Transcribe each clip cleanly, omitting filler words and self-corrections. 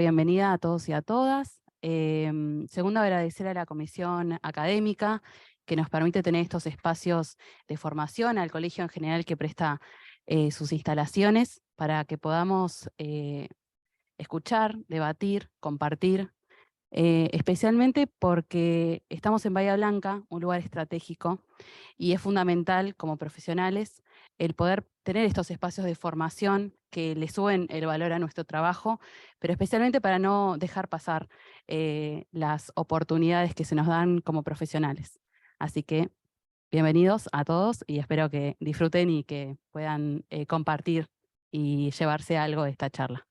Bienvenida a todos y a todas. Segundo, agradecer a la Comisión Académica que nos permite tener estos espacios de formación, al colegio en general que presta sus instalaciones para que podamos escuchar, debatir, compartir, especialmente porque estamos en Bahía Blanca, un lugar estratégico, y es fundamental como profesionales el poder tener estos espacios de formación que le suben el valor a nuestro trabajo, pero especialmente para no dejar pasar las oportunidades que se nos dan como profesionales. Así que bienvenidos a todos y espero que disfruten y que puedan compartir y llevarse algo de esta charla.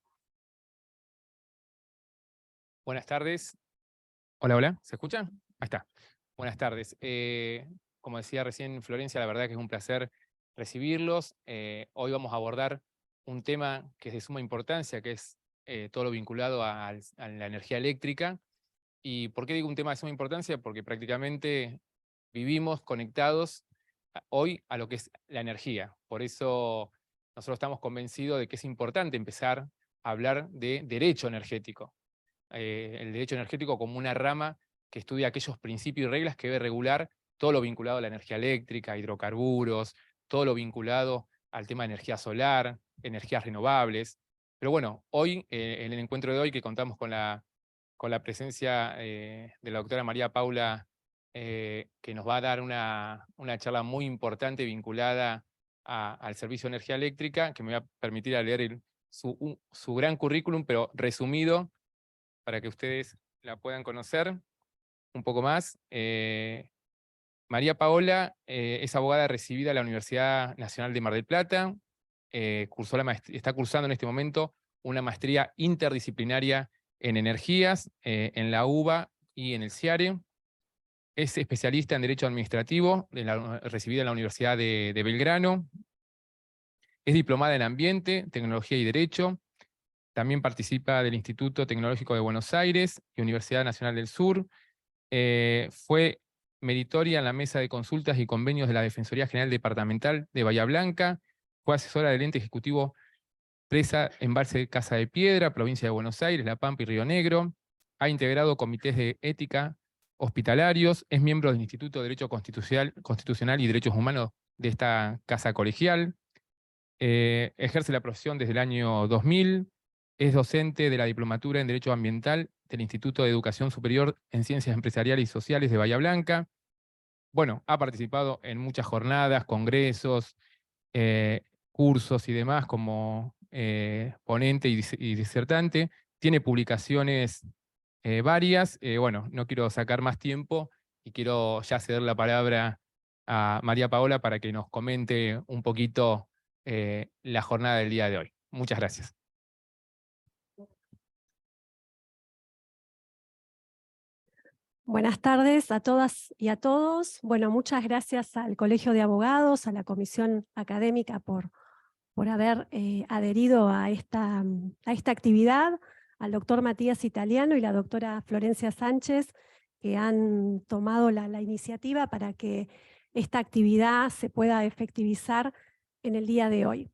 Buenas tardes. Hola, hola, ¿se escucha? Ahí está. Buenas tardes. Como decía recién Florencia, la verdad que es un placer recibirlos. Hoy vamos a abordar un tema que es de suma importancia, que es todo lo vinculado a la energía eléctrica. ¿Y por qué digo un tema de suma importancia? Porque prácticamente vivimos conectados hoy a lo que es la energía. Por eso nosotros estamos convencidos de que es importante empezar a hablar de derecho energético. El derecho energético como una rama que estudia aquellos principios y reglas que debe regular todo lo vinculado a la energía eléctrica, hidrocarburos, todo lo vinculado al tema de energía solar, energías renovables. Pero bueno, hoy, en el encuentro de hoy, que contamos con la presencia de la doctora María Paula, que nos va a dar una charla muy importante vinculada al servicio de energía eléctrica, que me va a permitir a leer su gran currículum, pero resumido, para que ustedes la puedan conocer un poco más. María Paola es abogada recibida en la Universidad Nacional de Mar del Plata, está cursando en este momento una maestría interdisciplinaria en energías en la UBA y en el CIARE. Es especialista en Derecho Administrativo, recibida en la Universidad de Belgrano. Es diplomada en Ambiente, Tecnología y Derecho. También participa del Instituto Tecnológico de Buenos Aires y Universidad Nacional del Sur. Fue meritoria en la Mesa de Consultas y Convenios de la Defensoría General Departamental de Bahía Blanca. Fue asesora del ente ejecutivo Presa Embalse Casa de Piedra, provincia de Buenos Aires, La Pampa y Río Negro. Ha integrado comités de ética hospitalarios. Es miembro del Instituto de Derecho Constitucional y Derechos Humanos de esta casa colegial. Ejerce la profesión desde el año 2000. Es docente de la Diplomatura en Derecho Ambiental del Instituto de Educación Superior en Ciencias Empresariales y Sociales de Bahía Blanca. Bueno, ha participado en muchas jornadas, congresos, cursos y demás como ponente y disertante. Tiene publicaciones varias. Bueno, no quiero sacar más tiempo y quiero ya ceder la palabra a María Paola para que nos comente un poquito la jornada del día de hoy. Muchas gracias. Buenas tardes a todas y a todos. Bueno, muchas gracias al Colegio de Abogados, a la Comisión Académica por haber adherido a esta actividad, al doctor Matías Italiano y la doctora Florencia Sánchez, que han tomado la iniciativa para que esta actividad se pueda efectivizar en el día de hoy.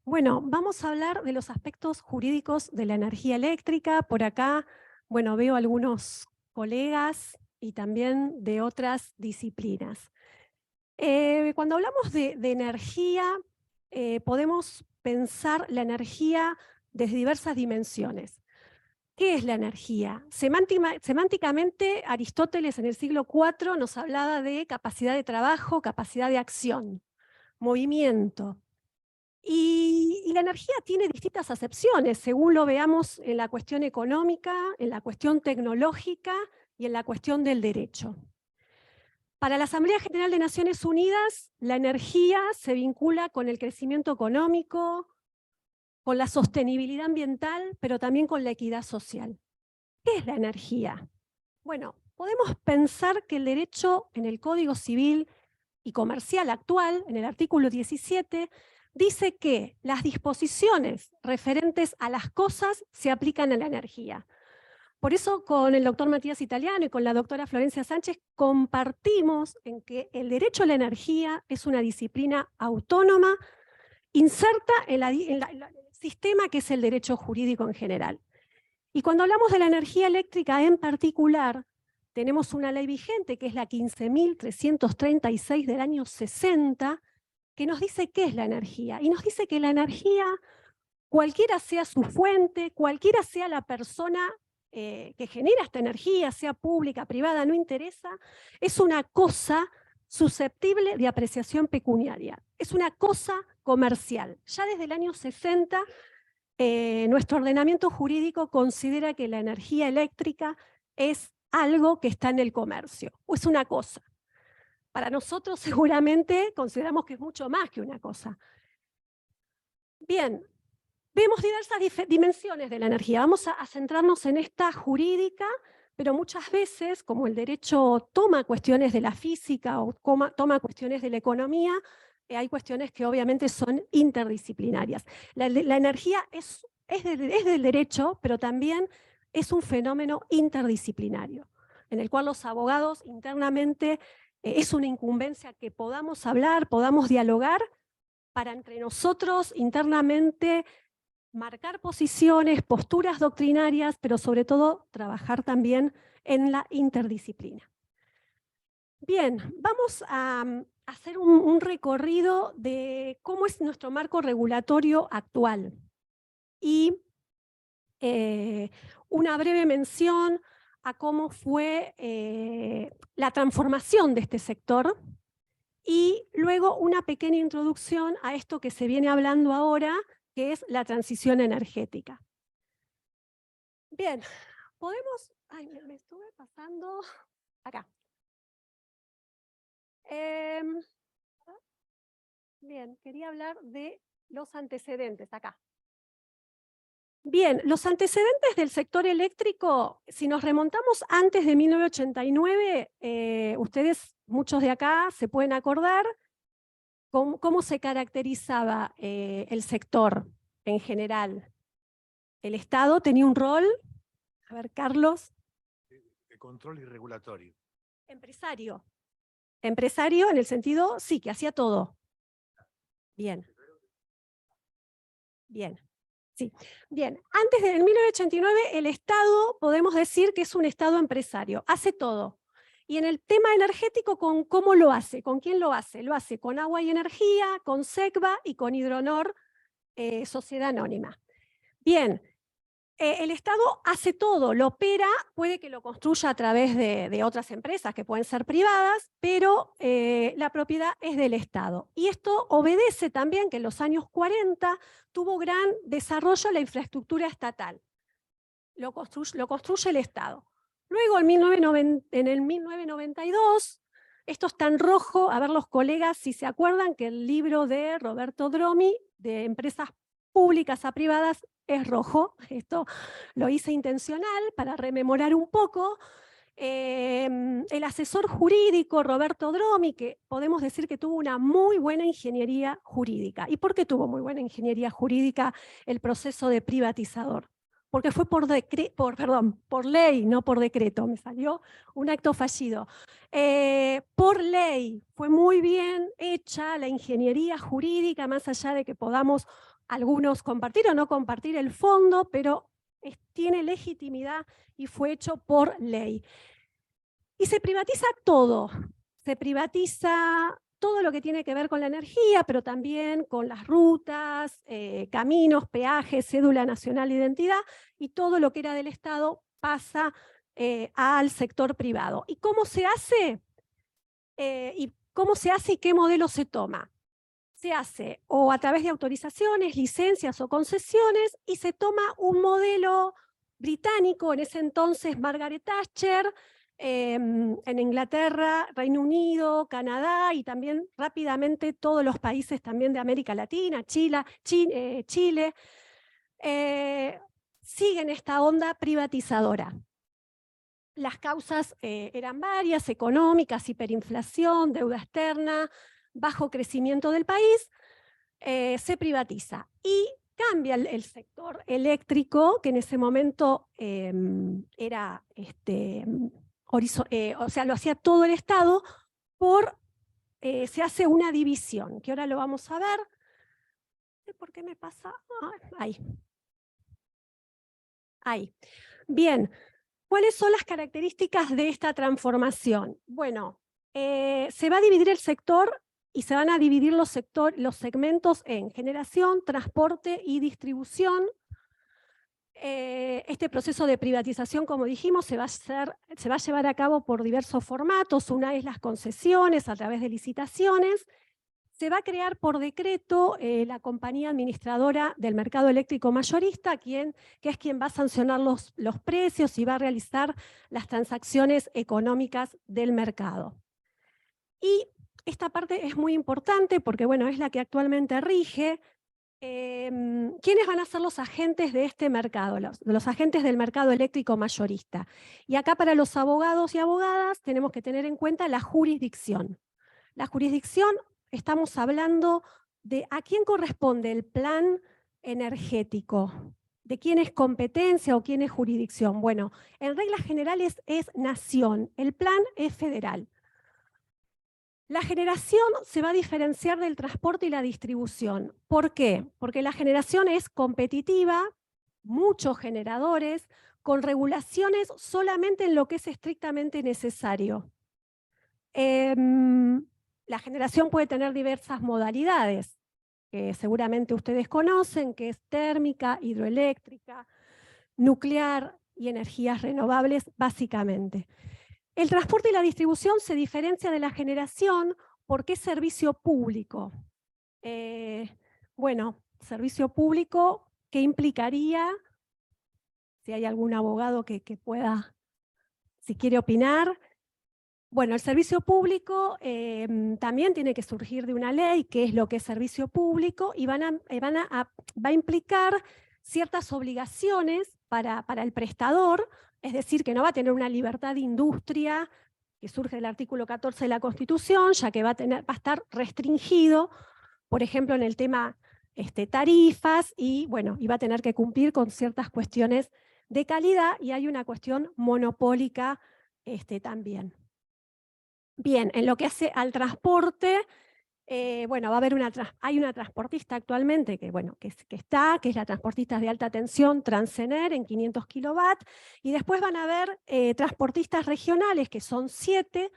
Bueno, vamos a hablar de los aspectos jurídicos de la energía eléctrica. Por acá, bueno, veo algunos colegas y también de otras disciplinas. Cuando hablamos de energía, podemos pensar la energía desde diversas dimensiones. ¿Qué es la energía? Semánticamente, Aristóteles en el siglo IV nos hablaba de capacidad de trabajo, capacidad de acción, movimiento. Y la energía tiene distintas acepciones, según lo veamos en la cuestión económica, en la cuestión tecnológica y en la cuestión del derecho. Para la Asamblea General de Naciones Unidas, la energía se vincula con el crecimiento económico, con la sostenibilidad ambiental, pero también con la equidad social. ¿Qué es la energía? Bueno, podemos pensar que el derecho en el Código Civil y Comercial actual, en el artículo 17, dice que las disposiciones referentes a las cosas se aplican a la energía. Por eso con el doctor Matías Italiano y con la doctora Florencia Sánchez compartimos en que el derecho a la energía es una disciplina autónoma inserta en el sistema que es el derecho jurídico en general. Y cuando hablamos de la energía eléctrica en particular, tenemos una ley vigente, que es la 15.336 del año 60, que nos dice qué es la energía. Y nos dice que la energía, cualquiera sea su fuente, cualquiera sea la persona que genera esta energía, sea pública, privada, no interesa, es una cosa susceptible de apreciación pecuniaria. Es una cosa comercial. Ya desde el año 60, nuestro ordenamiento jurídico considera que la energía eléctrica es algo que está en el comercio, o es una cosa. Para nosotros seguramente consideramos que es mucho más que una cosa. Bien, vemos diversas dimensiones de la energía. Vamos a centrarnos en esta jurídica, pero muchas veces, como el derecho toma cuestiones de la física o toma cuestiones de la economía, hay cuestiones que obviamente son interdisciplinarias. La energía es del derecho, pero también es un fenómeno interdisciplinario, en el cual los abogados internamente es una incumbencia que podamos hablar, podamos dialogar, para entre nosotros internamente marcar posiciones, posturas doctrinarias, pero sobre todo trabajar también en la interdisciplina. Bien, vamos a hacer un recorrido de cómo es nuestro marco regulatorio actual y una breve mención a cómo fue la transformación de este sector y luego una pequeña introducción a esto que se viene hablando ahora, que es la transición energética. Bien, podemos... Ay, me estuve pasando... Acá. Bien, quería hablar de los antecedentes, acá. Bien, los antecedentes del sector eléctrico, si nos remontamos antes de 1989, ustedes, muchos de acá, se pueden acordar cómo se caracterizaba el sector en general. El Estado tenía un rol, a ver, Carlos. De control y regulatorio. Empresario. Empresario en el sentido, sí, que hacía todo. Bien. Bien. Sí. Bien. Antes del 1989, el Estado, podemos decir que es un Estado empresario. Hace todo. Y en el tema energético, ¿cómo lo hace? ¿Con quién lo hace? Lo hace con Agua y Energía, con SECBA y con Hidronor, Sociedad Anónima. Bien. El Estado hace todo, lo opera, puede que lo construya a través de otras empresas que pueden ser privadas, pero la propiedad es del Estado. Y esto obedece también que en los años 40 tuvo gran desarrollo la infraestructura estatal. Lo construye el Estado. Luego, en el 1992, esto está en rojo, a ver los colegas si se acuerdan que el libro de Roberto Dromi, de Empresas Públicas a Privadas, es rojo. Esto lo hice intencional para rememorar un poco. El asesor jurídico Roberto Dromi, que podemos decir que tuvo una muy buena ingeniería jurídica. ¿Y por qué tuvo muy buena ingeniería jurídica el proceso de privatizador? Porque fue por ley, no por decreto, me salió un acto fallido. Por ley, fue muy bien hecha la ingeniería jurídica, más allá de que podamos algunos compartir o no compartir el fondo, pero tiene legitimidad y fue hecho por ley. Y se privatiza todo. Se privatiza todo lo que tiene que ver con la energía, pero también con las rutas, caminos, peajes, cédula nacional de identidad, y todo lo que era del Estado pasa al sector privado. ¿Y cómo se hace? ¿Y qué modelo se toma? Se hace o a través de autorizaciones, licencias o concesiones, y se toma un modelo británico, en ese entonces Margaret Thatcher, en Inglaterra, Reino Unido, Canadá y también rápidamente todos los países también de América Latina, Chile, siguen esta onda privatizadora. Las causas eran varias, económicas, hiperinflación, deuda externa, bajo crecimiento del país, se privatiza. Y cambia el sector eléctrico, que en ese momento era, o sea, lo hacía todo el Estado, se hace una división, que ahora lo vamos a ver. ¿Por qué me pasa? Ahí. Bien, ¿cuáles son las características de esta transformación? Bueno, se va a dividir el sector y se van a dividir los segmentos en generación, transporte y distribución. Este proceso de privatización, como dijimos, se va a llevar a cabo por diversos formatos. Una es las concesiones a través de licitaciones. Se va a crear por decreto la compañía administradora del mercado eléctrico mayorista, que es quien va a sancionar los precios y va a realizar las transacciones económicas del mercado. Y esta parte es muy importante porque, bueno, es la que actualmente rige. ¿Quiénes van a ser los agentes de este mercado? Los agentes del mercado eléctrico mayorista. Y acá para los abogados y abogadas tenemos que tener en cuenta la jurisdicción. La jurisdicción, estamos hablando de a quién corresponde el plan energético, de quién es competencia o quién es jurisdicción. Bueno, en reglas generales es nación, el plan es federal. La generación se va a diferenciar del transporte y la distribución. ¿Por qué? Porque la generación es competitiva, muchos generadores, con regulaciones solamente en lo que es estrictamente necesario. La generación puede tener diversas modalidades, que seguramente ustedes conocen, que es térmica, hidroeléctrica, nuclear y energías renovables, básicamente. El transporte y la distribución se diferencia de la generación porque es servicio público. Bueno, servicio público, ¿qué implicaría? Si hay algún abogado que pueda, si quiere opinar. Bueno, el servicio público también tiene que surgir de una ley, que es lo que es servicio público, y va a implicar ciertas obligaciones para el prestador, es decir, que no va a tener una libertad de industria que surge del artículo 14 de la Constitución, ya que va a estar restringido, por ejemplo, en el tema tarifas, y bueno, y va a tener que cumplir con ciertas cuestiones de calidad, y hay una cuestión monopólica también. Bien, en lo que hace al transporte, bueno, hay una transportista actualmente que es la transportista de alta tensión Transener en 500 kilovatios, y después van a haber transportistas regionales, que son 7,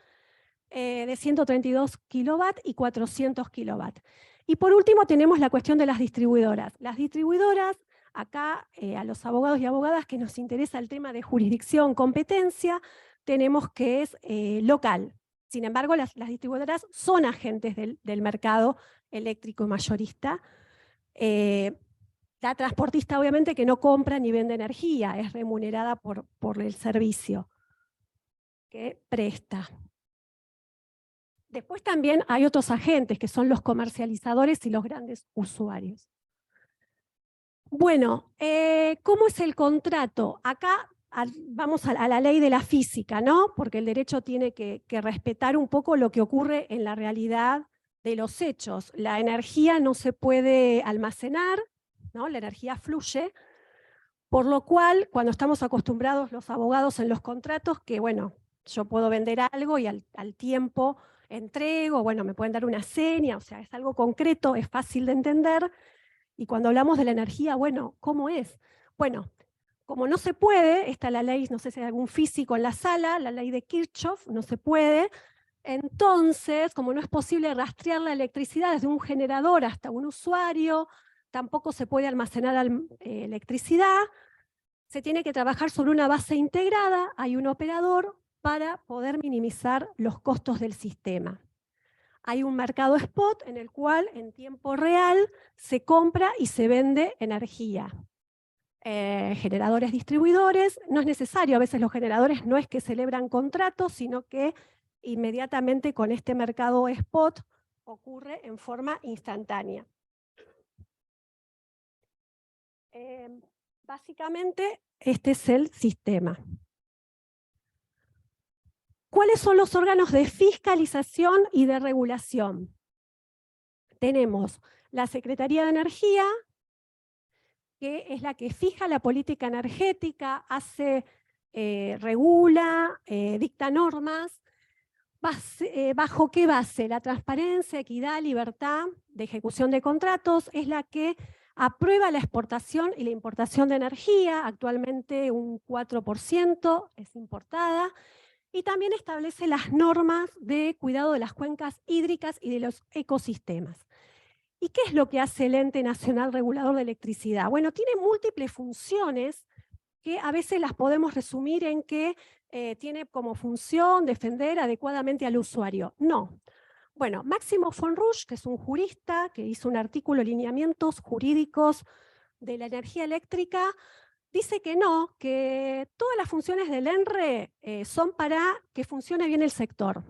de 132 kilovatios y 400 kilovatios. Y por último tenemos la cuestión de las distribuidoras. Las distribuidoras, acá a los abogados y abogadas que nos interesa el tema de jurisdicción, competencia, tenemos que es local. Sin embargo, las distribuidoras son agentes del mercado eléctrico mayorista. La transportista obviamente que no compra ni vende energía, es remunerada por el servicio que presta. Después también hay otros agentes que son los comercializadores y los grandes usuarios. Bueno, ¿cómo es el contrato? Acá vamos a la ley de la física, ¿no? Porque el derecho tiene que respetar un poco lo que ocurre en la realidad de los hechos. La energía no se puede almacenar, ¿no? La energía fluye, por lo cual, cuando estamos acostumbrados los abogados en los contratos, que bueno, yo puedo vender algo y al tiempo entrego, bueno, me pueden dar una seña, o sea, es algo concreto, es fácil de entender. Y cuando hablamos de la energía, bueno, ¿cómo es? Bueno, como no se puede, está la ley, no sé si hay algún físico en la sala, la ley de Kirchhoff, no se puede. Entonces, como no es posible rastrear la electricidad desde un generador hasta un usuario, tampoco se puede almacenar electricidad, se tiene que trabajar sobre una base integrada, hay un operador para poder minimizar los costos del sistema. Hay un mercado spot en el cual en tiempo real se compra y se vende energía. Generadores distribuidores, no es necesario, a veces los generadores no es que celebran contratos, sino que inmediatamente con este mercado spot ocurre en forma instantánea. Básicamente este es el sistema. ¿Cuáles son los órganos de fiscalización y de regulación? Tenemos la Secretaría de Energía, que es la que fija la política energética, regula, dicta normas. ¿Bajo qué base? La transparencia, equidad, libertad de ejecución de contratos, es la que aprueba la exportación y la importación de energía, actualmente un 4% es importada, y también establece las normas de cuidado de las cuencas hídricas y de los ecosistemas. ¿Y qué es lo que hace el Ente Nacional Regulador de Electricidad? Bueno, tiene múltiples funciones que a veces las podemos resumir en que tiene como función defender adecuadamente al usuario. No. Bueno, Máximo von Rusch, que es un jurista que hizo un artículo, Lineamientos Jurídicos de la Energía Eléctrica, dice que no, que todas las funciones del ENRE son para que funcione bien el sector.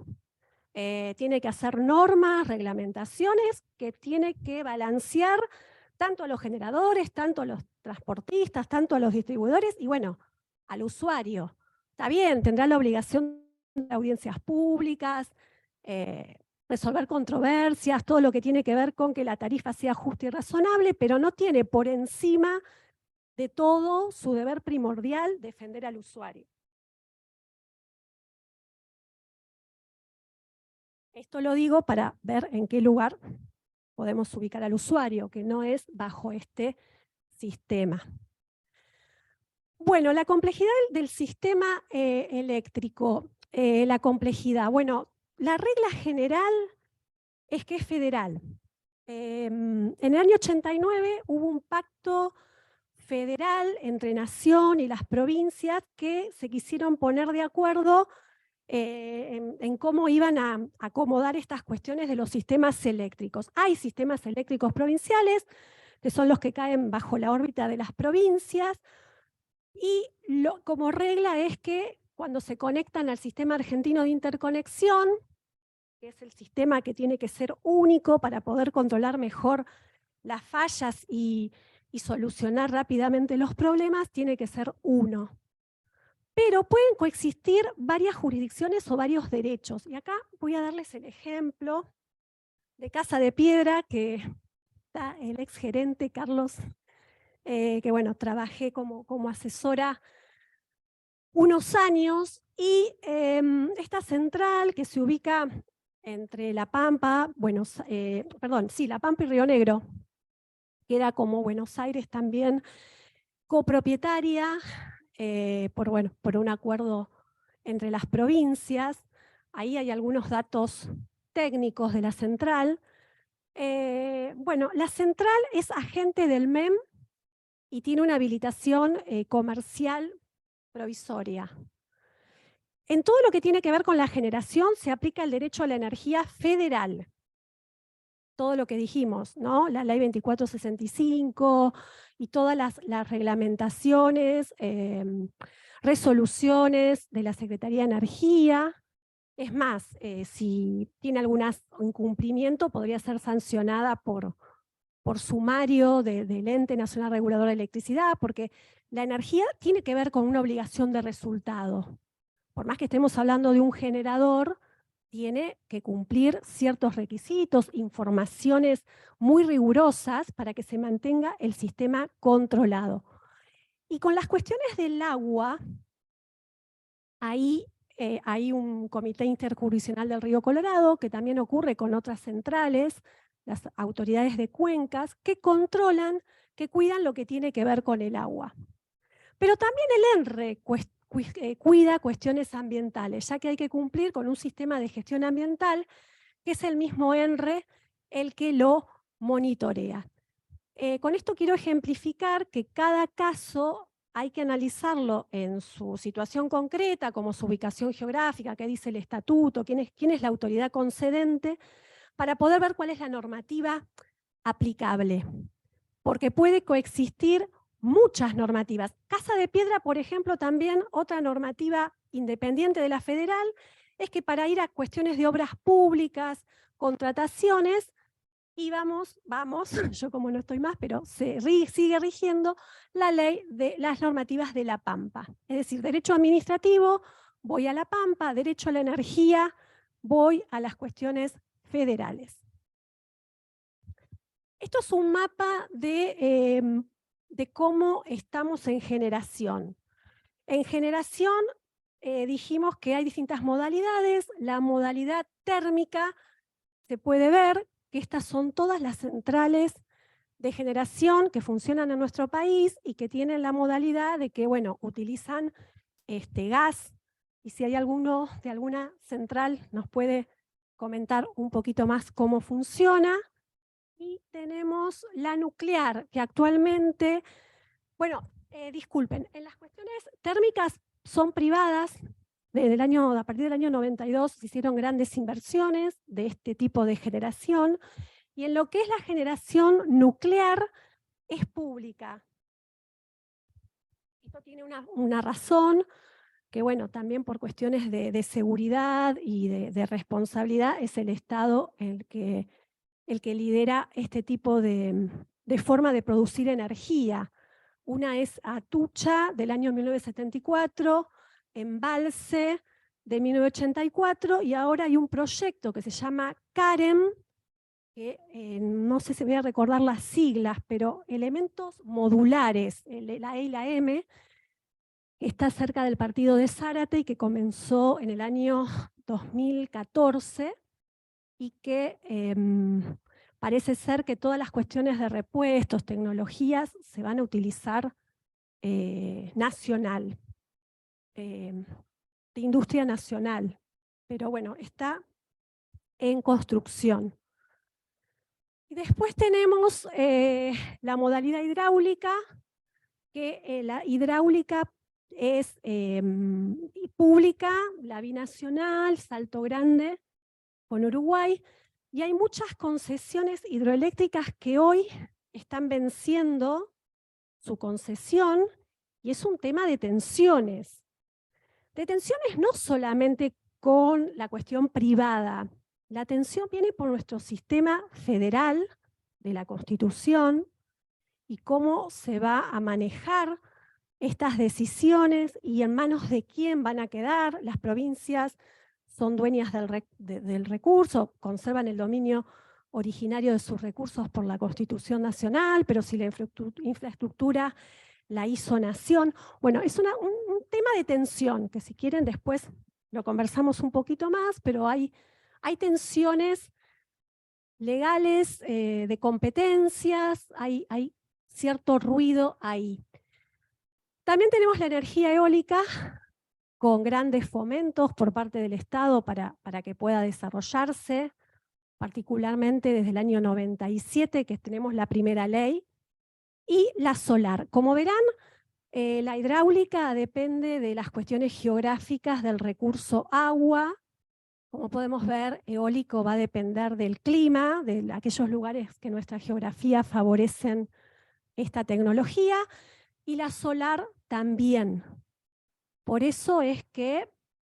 Tiene que hacer normas, reglamentaciones, que tiene que balancear tanto a los generadores, tanto a los transportistas, tanto a los distribuidores y bueno, al usuario. Está bien, tendrá la obligación de audiencias públicas, resolver controversias, todo lo que tiene que ver con que la tarifa sea justa y razonable, pero no tiene por encima de todo su deber primordial defender al usuario. Esto lo digo para ver en qué lugar podemos ubicar al usuario, que no es bajo este sistema. Bueno, la complejidad del sistema eléctrico, la complejidad. Bueno, la regla general es que es federal. En el año 89 hubo un pacto federal entre Nación y las provincias que se quisieron poner de acuerdo en cómo iban a acomodar estas cuestiones de los sistemas eléctricos. Hay sistemas eléctricos provinciales, que son los que caen bajo la órbita de las provincias, y como regla es que cuando se conectan al sistema argentino de interconexión, que es el sistema que tiene que ser único para poder controlar mejor las fallas y solucionar rápidamente los problemas, tiene que ser uno. Pero pueden coexistir varias jurisdicciones o varios derechos. Y acá voy a darles el ejemplo de Casa de Piedra, que está el exgerente Carlos, que bueno, trabajé como asesora unos años, y esta central que se ubica entre La Pampa, La Pampa y Río Negro, queda como Buenos Aires también copropietaria, por un acuerdo entre las provincias. Ahí hay algunos datos técnicos de la central. La central es agente del MEM y tiene una habilitación comercial provisoria. En todo lo que tiene que ver con la generación se aplica el derecho a la energía federal. Todo lo que dijimos, ¿no? La ley 2465 y todas las reglamentaciones, resoluciones de la Secretaría de Energía. Es más, si tiene algún incumplimiento, podría ser sancionada por sumario del Ente Nacional Regulador de Electricidad, porque la energía tiene que ver con una obligación de resultado. Por más que estemos hablando de un generador, tiene que cumplir ciertos requisitos, informaciones muy rigurosas para que se mantenga el sistema controlado. Y con las cuestiones del agua, ahí hay un comité interjurisdiccional del Río Colorado, que también ocurre con otras centrales, las autoridades de cuencas, que controlan, que cuidan lo que tiene que ver con el agua. Pero también el ENRE cuida cuestiones ambientales, ya que hay que cumplir con un sistema de gestión ambiental, que es el mismo ENRE el que lo monitorea. Con esto quiero ejemplificar que cada caso hay que analizarlo en su situación concreta, como su ubicación geográfica, qué dice el estatuto, quién es la autoridad concedente, para poder ver cuál es la normativa aplicable. Porque puede coexistir muchas normativas. Casa de Piedra, por ejemplo, también otra normativa independiente de la federal, es que para ir a cuestiones de obras públicas, contrataciones, y vamos, yo como no estoy más, pero sigue rigiendo la ley de las normativas de La Pampa. Es decir, derecho administrativo, voy a La Pampa, derecho a la energía, voy a las cuestiones federales. Esto es un mapa de cómo estamos en generación. En generación dijimos que hay distintas modalidades. La modalidad térmica se puede ver que estas son todas las centrales de generación que funcionan en nuestro país y que tienen la modalidad de que, bueno, utilizan gas, y si hay alguno de alguna central nos puede comentar un poquito más cómo funciona. Y tenemos la nuclear, que actualmente, bueno, disculpen, en las cuestiones térmicas son privadas. A partir del año 92 se hicieron grandes inversiones de este tipo de generación, y en lo que es la generación nuclear es pública. Esto tiene una razón, que bueno, también por cuestiones de seguridad y de responsabilidad es el Estado el que lidera este tipo de forma de producir energía. Una es Atucha, del año 1974, Embalse, de 1984, y ahora hay un proyecto que se llama CAREM, que no sé si voy a recordar las siglas, pero elementos modulares, la E y la M, que está cerca del partido de Zárate y que comenzó en el año 2014, y que parece ser que todas las cuestiones de repuestos, tecnologías, se van a utilizar nacional, de industria nacional. Pero bueno, está en construcción. Y después tenemos la modalidad hidráulica, que la hidráulica es pública, la binacional, Salto Grande, con Uruguay, y hay muchas concesiones hidroeléctricas que hoy están venciendo su concesión, y es un tema de tensiones. De tensiones no solamente con la cuestión privada, la tensión viene por nuestro sistema federal de la Constitución y cómo se va a manejar estas decisiones y en manos de quién van a quedar. Las provincias son dueñas del recurso, conservan el dominio originario de sus recursos por la Constitución Nacional, pero si la infraestructura la hizo Nación. Bueno, es un tema de tensión, que si quieren después lo conversamos un poquito más, pero hay tensiones legales, de competencias, hay cierto ruido ahí. También tenemos la energía eólica, con grandes fomentos por parte del Estado para que pueda desarrollarse, particularmente desde el año 97, que tenemos la primera ley, y la solar. Como verán, la hidráulica depende de las cuestiones geográficas del recurso agua. Como podemos ver, eólico va a depender del clima, de aquellos lugares que nuestra geografía favorecen esta tecnología, y la solar también. Por eso es que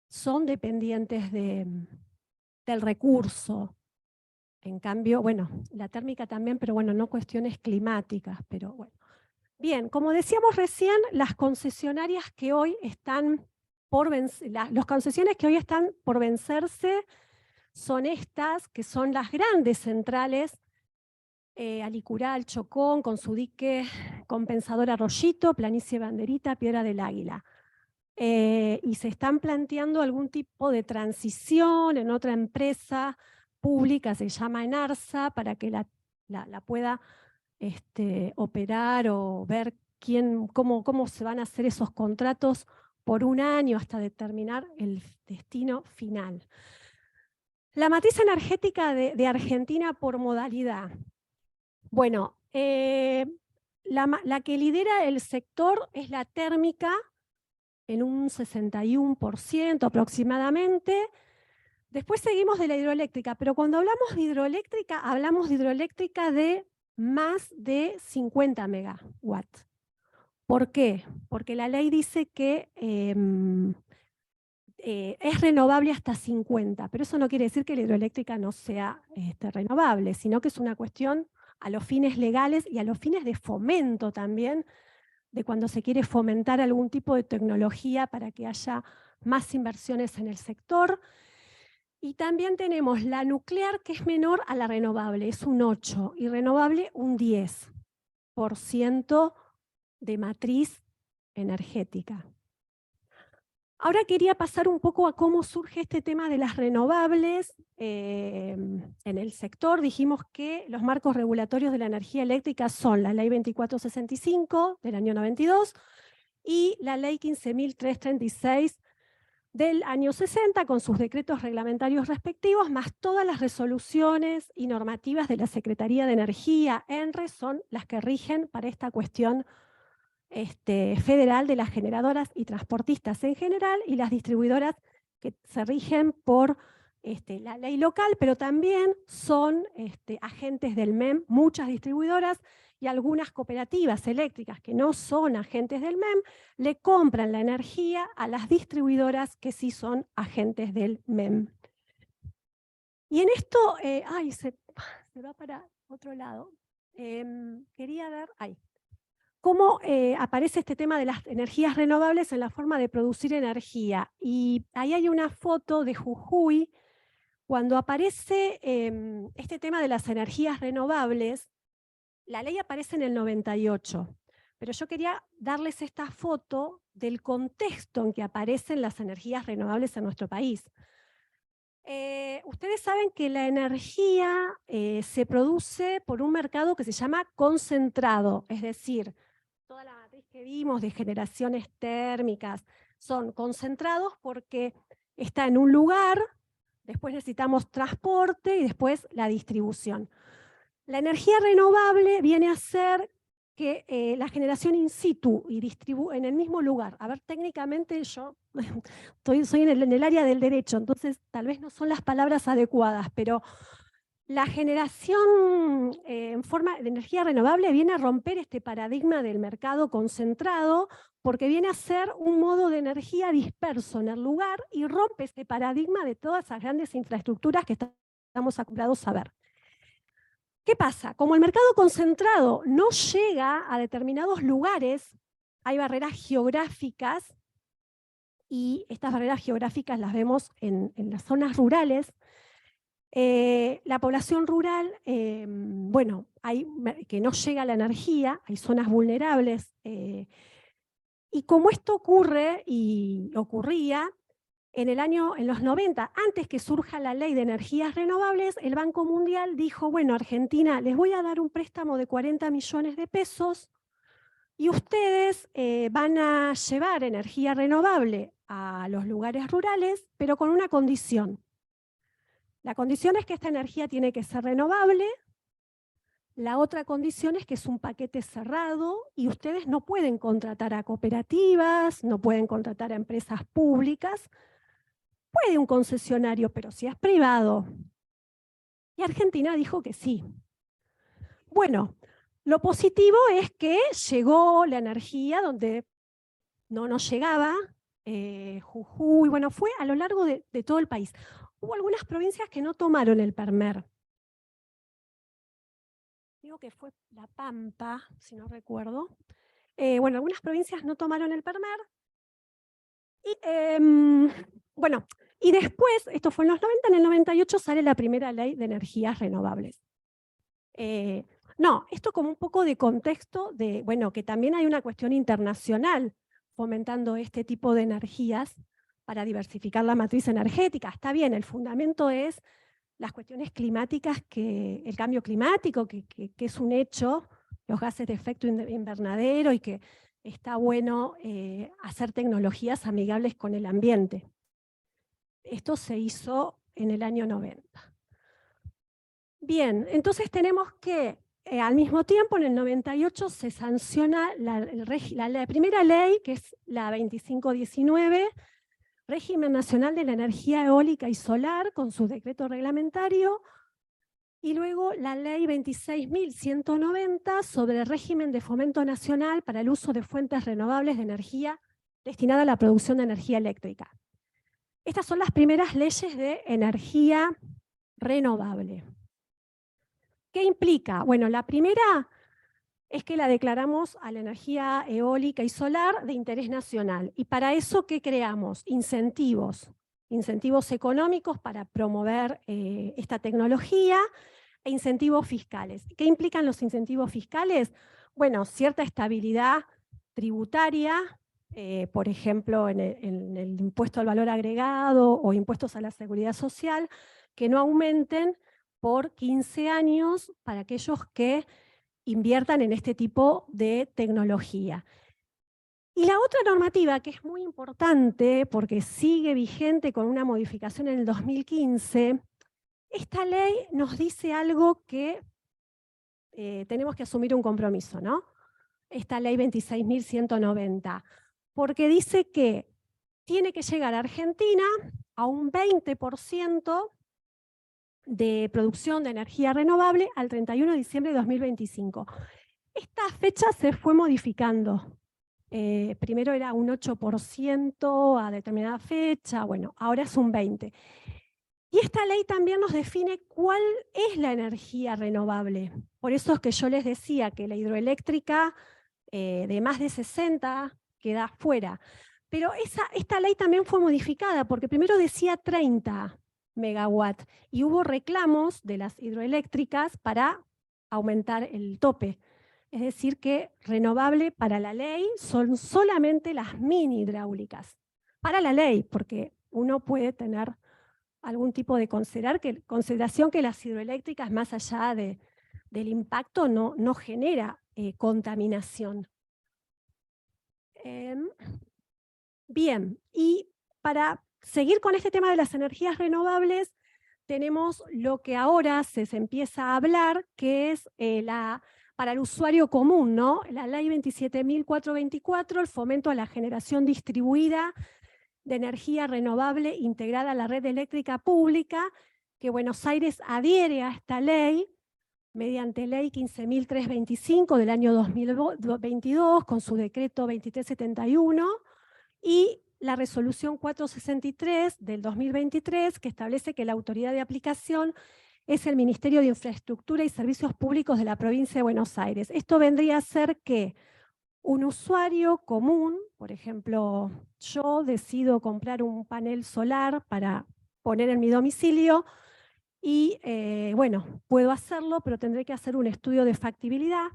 son dependientes del recurso. En cambio, bueno, la térmica también, pero bueno, no cuestiones climáticas, pero bueno. Bien, como decíamos recién, las concesionarias que hoy están por las concesiones que hoy están por vencerse son estas, que son las grandes centrales, Alicural, Chocón, con su dique compensador Arroyito, Planicie Banderita, Piedra del Águila. Y se están planteando algún tipo de transición en otra empresa pública, se llama Enarsa, para que la pueda operar o ver cómo se van a hacer esos contratos por un año hasta determinar el destino final. La matriz energética de Argentina por modalidad. Bueno, la que lidera el sector es la térmica, en un 61% aproximadamente. Después seguimos de la hidroeléctrica, pero cuando hablamos de hidroeléctrica de más de 50 megawatts. ¿Por qué? Porque la ley dice que es renovable hasta 50, pero eso no quiere decir que la hidroeléctrica no sea renovable, sino que es una cuestión a los fines legales y a los fines de fomento también, de cuando se quiere fomentar algún tipo de tecnología para que haya más inversiones en el sector. Y también tenemos la nuclear, que es menor a la renovable, es un 8, y renovable un 10% de matriz energética. Ahora quería pasar un poco a cómo surge este tema de las renovables en el sector. Dijimos que los marcos regulatorios de la energía eléctrica son la Ley 2465 del año 92 y la Ley 15.336 del año 60, con sus decretos reglamentarios respectivos, más todas las resoluciones y normativas de la Secretaría de Energía, ENRE, son las que rigen para esta cuestión federal de las generadoras y transportistas en general, y las distribuidoras que se rigen por la ley local, pero también son agentes del MEM, muchas distribuidoras y algunas cooperativas eléctricas que no son agentes del MEM, le compran la energía a las distribuidoras que sí son agentes del MEM. Y en esto, se va para otro lado. Quería ver, cómo aparece este tema de las energías renovables en la forma de producir energía. Y ahí hay una foto de Jujuy. Cuando aparece este tema de las energías renovables, la ley aparece en el 98, pero yo quería darles esta foto del contexto en que aparecen las energías renovables en nuestro país. Ustedes saben que la energía se produce por un mercado que se llama concentrado, es decir, toda la matriz que vimos de generaciones térmicas son concentrados porque está en un lugar, después necesitamos transporte y después la distribución. La energía renovable viene a ser que la generación in situ y en el mismo lugar. A ver, técnicamente yo soy en el área del derecho, entonces tal vez no son las palabras adecuadas, pero la generación en forma de energía renovable viene a romper este paradigma del mercado concentrado, porque viene a ser un modo de energía disperso en el lugar y rompe este paradigma de todas esas grandes infraestructuras que estamos acostumbrados a ver. ¿Qué pasa? Como el mercado concentrado no llega a determinados lugares, hay barreras geográficas, y estas barreras geográficas las vemos en las zonas rurales. La población rural, que no llega la energía, hay zonas vulnerables, y como esto ocurre y ocurría en los 90, antes que surja la ley de energías renovables, el Banco Mundial dijo, bueno, Argentina, les voy a dar un préstamo de 40 millones de pesos y ustedes van a llevar energía renovable a los lugares rurales, pero con una condición. La condición es que esta energía tiene que ser renovable. La otra condición es que es un paquete cerrado y ustedes no pueden contratar a cooperativas, no pueden contratar a empresas públicas. Puede un concesionario, pero si es privado. Y Argentina dijo que sí. Bueno, lo positivo es que llegó la energía donde no nos llegaba, Jujuy, bueno, fue a lo largo de todo el país. Hubo algunas provincias que no tomaron el PERMER. Digo que fue La Pampa, si no recuerdo. Bueno, algunas provincias no tomaron el PERMER. Y después, esto fue en los 90, en el 98 sale la primera ley de energías renovables. Esto como un poco de contexto de, que también hay una cuestión internacional fomentando este tipo de energías para diversificar la matriz energética. Está bien, el fundamento es las cuestiones climáticas, el cambio climático, que es un hecho, los gases de efecto invernadero, y que está bueno hacer tecnologías amigables con el ambiente. Esto se hizo en el año 90. Bien, entonces tenemos que al mismo tiempo, en el 98, se sanciona la primera ley, que es la 2519, Régimen Nacional de la Energía Eólica y Solar, con su decreto reglamentario, y luego la ley 26.190 sobre el régimen de fomento nacional para el uso de fuentes renovables de energía destinada a la producción de energía eléctrica. Estas son las primeras leyes de energía renovable. ¿Qué implica? Bueno, la primera es que la declaramos a la energía eólica y solar de interés nacional. Y para eso, ¿qué creamos? Incentivos económicos para promover esta tecnología, e incentivos fiscales. ¿Qué implican los incentivos fiscales? Bueno, cierta estabilidad tributaria por ejemplo, en el impuesto al valor agregado o impuestos a la seguridad social, que no aumenten por 15 años para aquellos que inviertan en este tipo de tecnología. Y la otra normativa, que es muy importante porque sigue vigente con una modificación en el 2015, esta ley nos dice algo que tenemos que asumir un compromiso, ¿no? Esta ley 26.190, porque dice que tiene que llegar a Argentina a un 20% de producción de energía renovable al 31 de diciembre de 2025. Esta fecha se fue modificando. Primero era un 8% a determinada fecha, bueno, ahora es un 20%. Y esta ley también nos define cuál es la energía renovable. Por eso es que yo les decía que la hidroeléctrica de más de 60 queda fuera. Pero esta ley también fue modificada, porque primero decía 30 megawatts, y hubo reclamos de las hidroeléctricas para aumentar el tope. Es decir, que renovable para la ley son solamente las mini hidráulicas. Para la ley, porque uno puede tener algún tipo de consideración que las hidroeléctricas, más allá del impacto, no genera contaminación. Bien, y para seguir con este tema de las energías renovables, tenemos lo que ahora se empieza a hablar, que es para el usuario común, ¿no? La ley 27.424, el fomento a la generación distribuida de energía renovable integrada a la red eléctrica pública, que Buenos Aires adhiere a esta ley mediante ley 15.325 del año 2022, con su decreto 2371, y la resolución 463 del 2023, que establece que la autoridad de aplicación es el Ministerio de Infraestructura y Servicios Públicos de la provincia de Buenos Aires. Esto vendría a ser que un usuario común, por ejemplo, yo decido comprar un panel solar para poner en mi domicilio y, bueno, puedo hacerlo, pero tendré que hacer un estudio de factibilidad,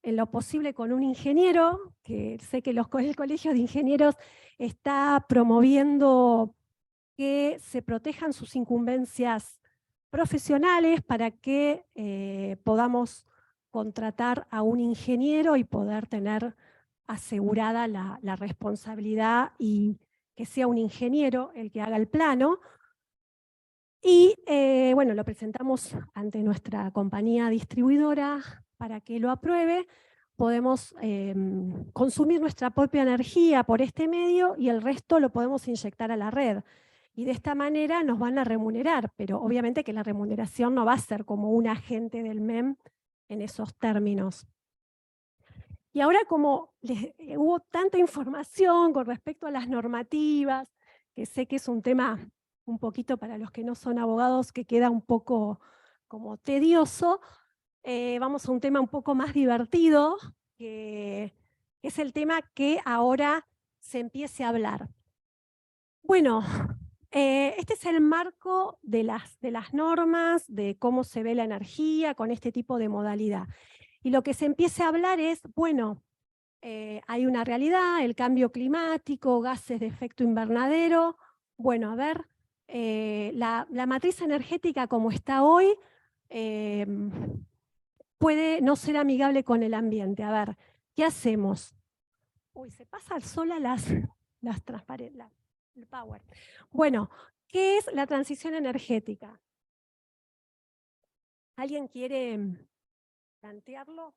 en lo posible con un ingeniero, que sé que el Colegio de Ingenieros está promoviendo que se protejan sus incumbencias profesionales para que podamos contratar a un ingeniero y poder tener asegurada la responsabilidad y que sea un ingeniero el que haga el plano. Y bueno, lo presentamos ante nuestra compañía distribuidora para que lo apruebe. Podemos consumir nuestra propia energía por este medio y el resto lo podemos inyectar a la red. Y de esta manera nos van a remunerar, pero obviamente que la remuneración no va a ser como un agente del MEM en esos términos. Y ahora, como hubo tanta información con respecto a las normativas, que sé que es un tema un poquito para los que no son abogados que queda un poco como tedioso, vamos a un tema un poco más divertido, que es el tema que ahora se empiece a hablar. Bueno, este es el marco de las normas, de cómo se ve la energía con este tipo de modalidad. Y lo que se empieza a hablar es, bueno, hay una realidad, el cambio climático, gases de efecto invernadero. Bueno, a ver, la matriz energética como está hoy puede no ser amigable con el ambiente. A ver, ¿qué hacemos? Uy, se pasa al sol a las transparencias, el power. Bueno, ¿qué es la transición energética? ¿Alguien quiere plantearlo?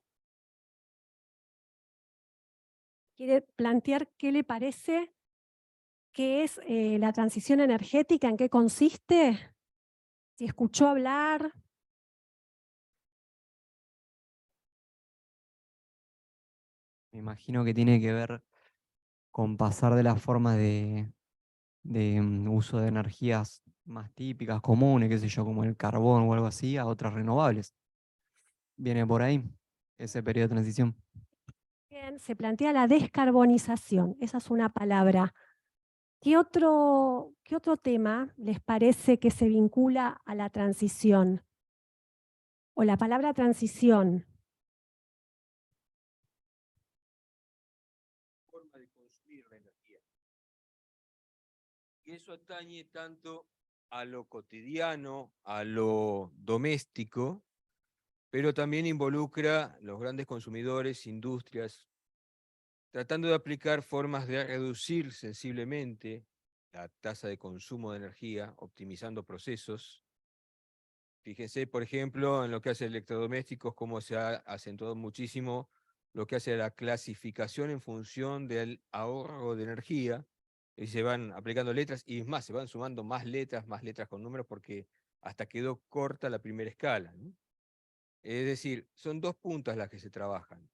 ¿Quiere plantear qué le parece que es la transición energética? ¿En qué consiste? Si escuchó hablar. Me imagino que tiene que ver con pasar de las formas de uso de energías más típicas, comunes, qué sé yo, como el carbón o algo así, a otras renovables. Viene por ahí ese periodo de transición. Bien, se plantea la descarbonización, esa es una palabra. ¿Qué otro tema les parece que se vincula a la transición? O la palabra transición. Forma de consumir la energía. Y eso atañe tanto a lo cotidiano, a lo doméstico, pero también involucra los grandes consumidores, industrias, tratando de aplicar formas de reducir sensiblemente la tasa de consumo de energía, optimizando procesos. Fíjense, por ejemplo, en lo que hace electrodomésticos, cómo se ha acentuado muchísimo lo que hace la clasificación en función del ahorro de energía, y se van aplicando letras, y es más, se van sumando más letras con números, porque hasta quedó corta la primera escala, ¿no? Es decir, son dos puntas las que se trabajan.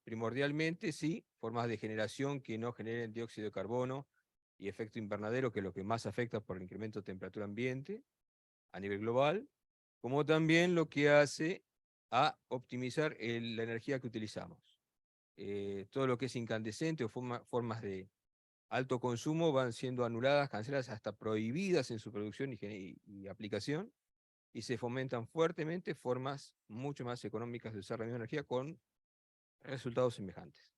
Primordialmente, sí, formas de generación que no generen dióxido de carbono y efecto invernadero, que es lo que más afecta por el incremento de temperatura ambiente a nivel global, como también lo que hace a optimizar la energía que utilizamos. Todo lo que es incandescente o formas de alto consumo van siendo anuladas, canceladas, hasta prohibidas en su producción y aplicación, y se fomentan fuertemente formas mucho más económicas de usar la misma energía con resultados semejantes.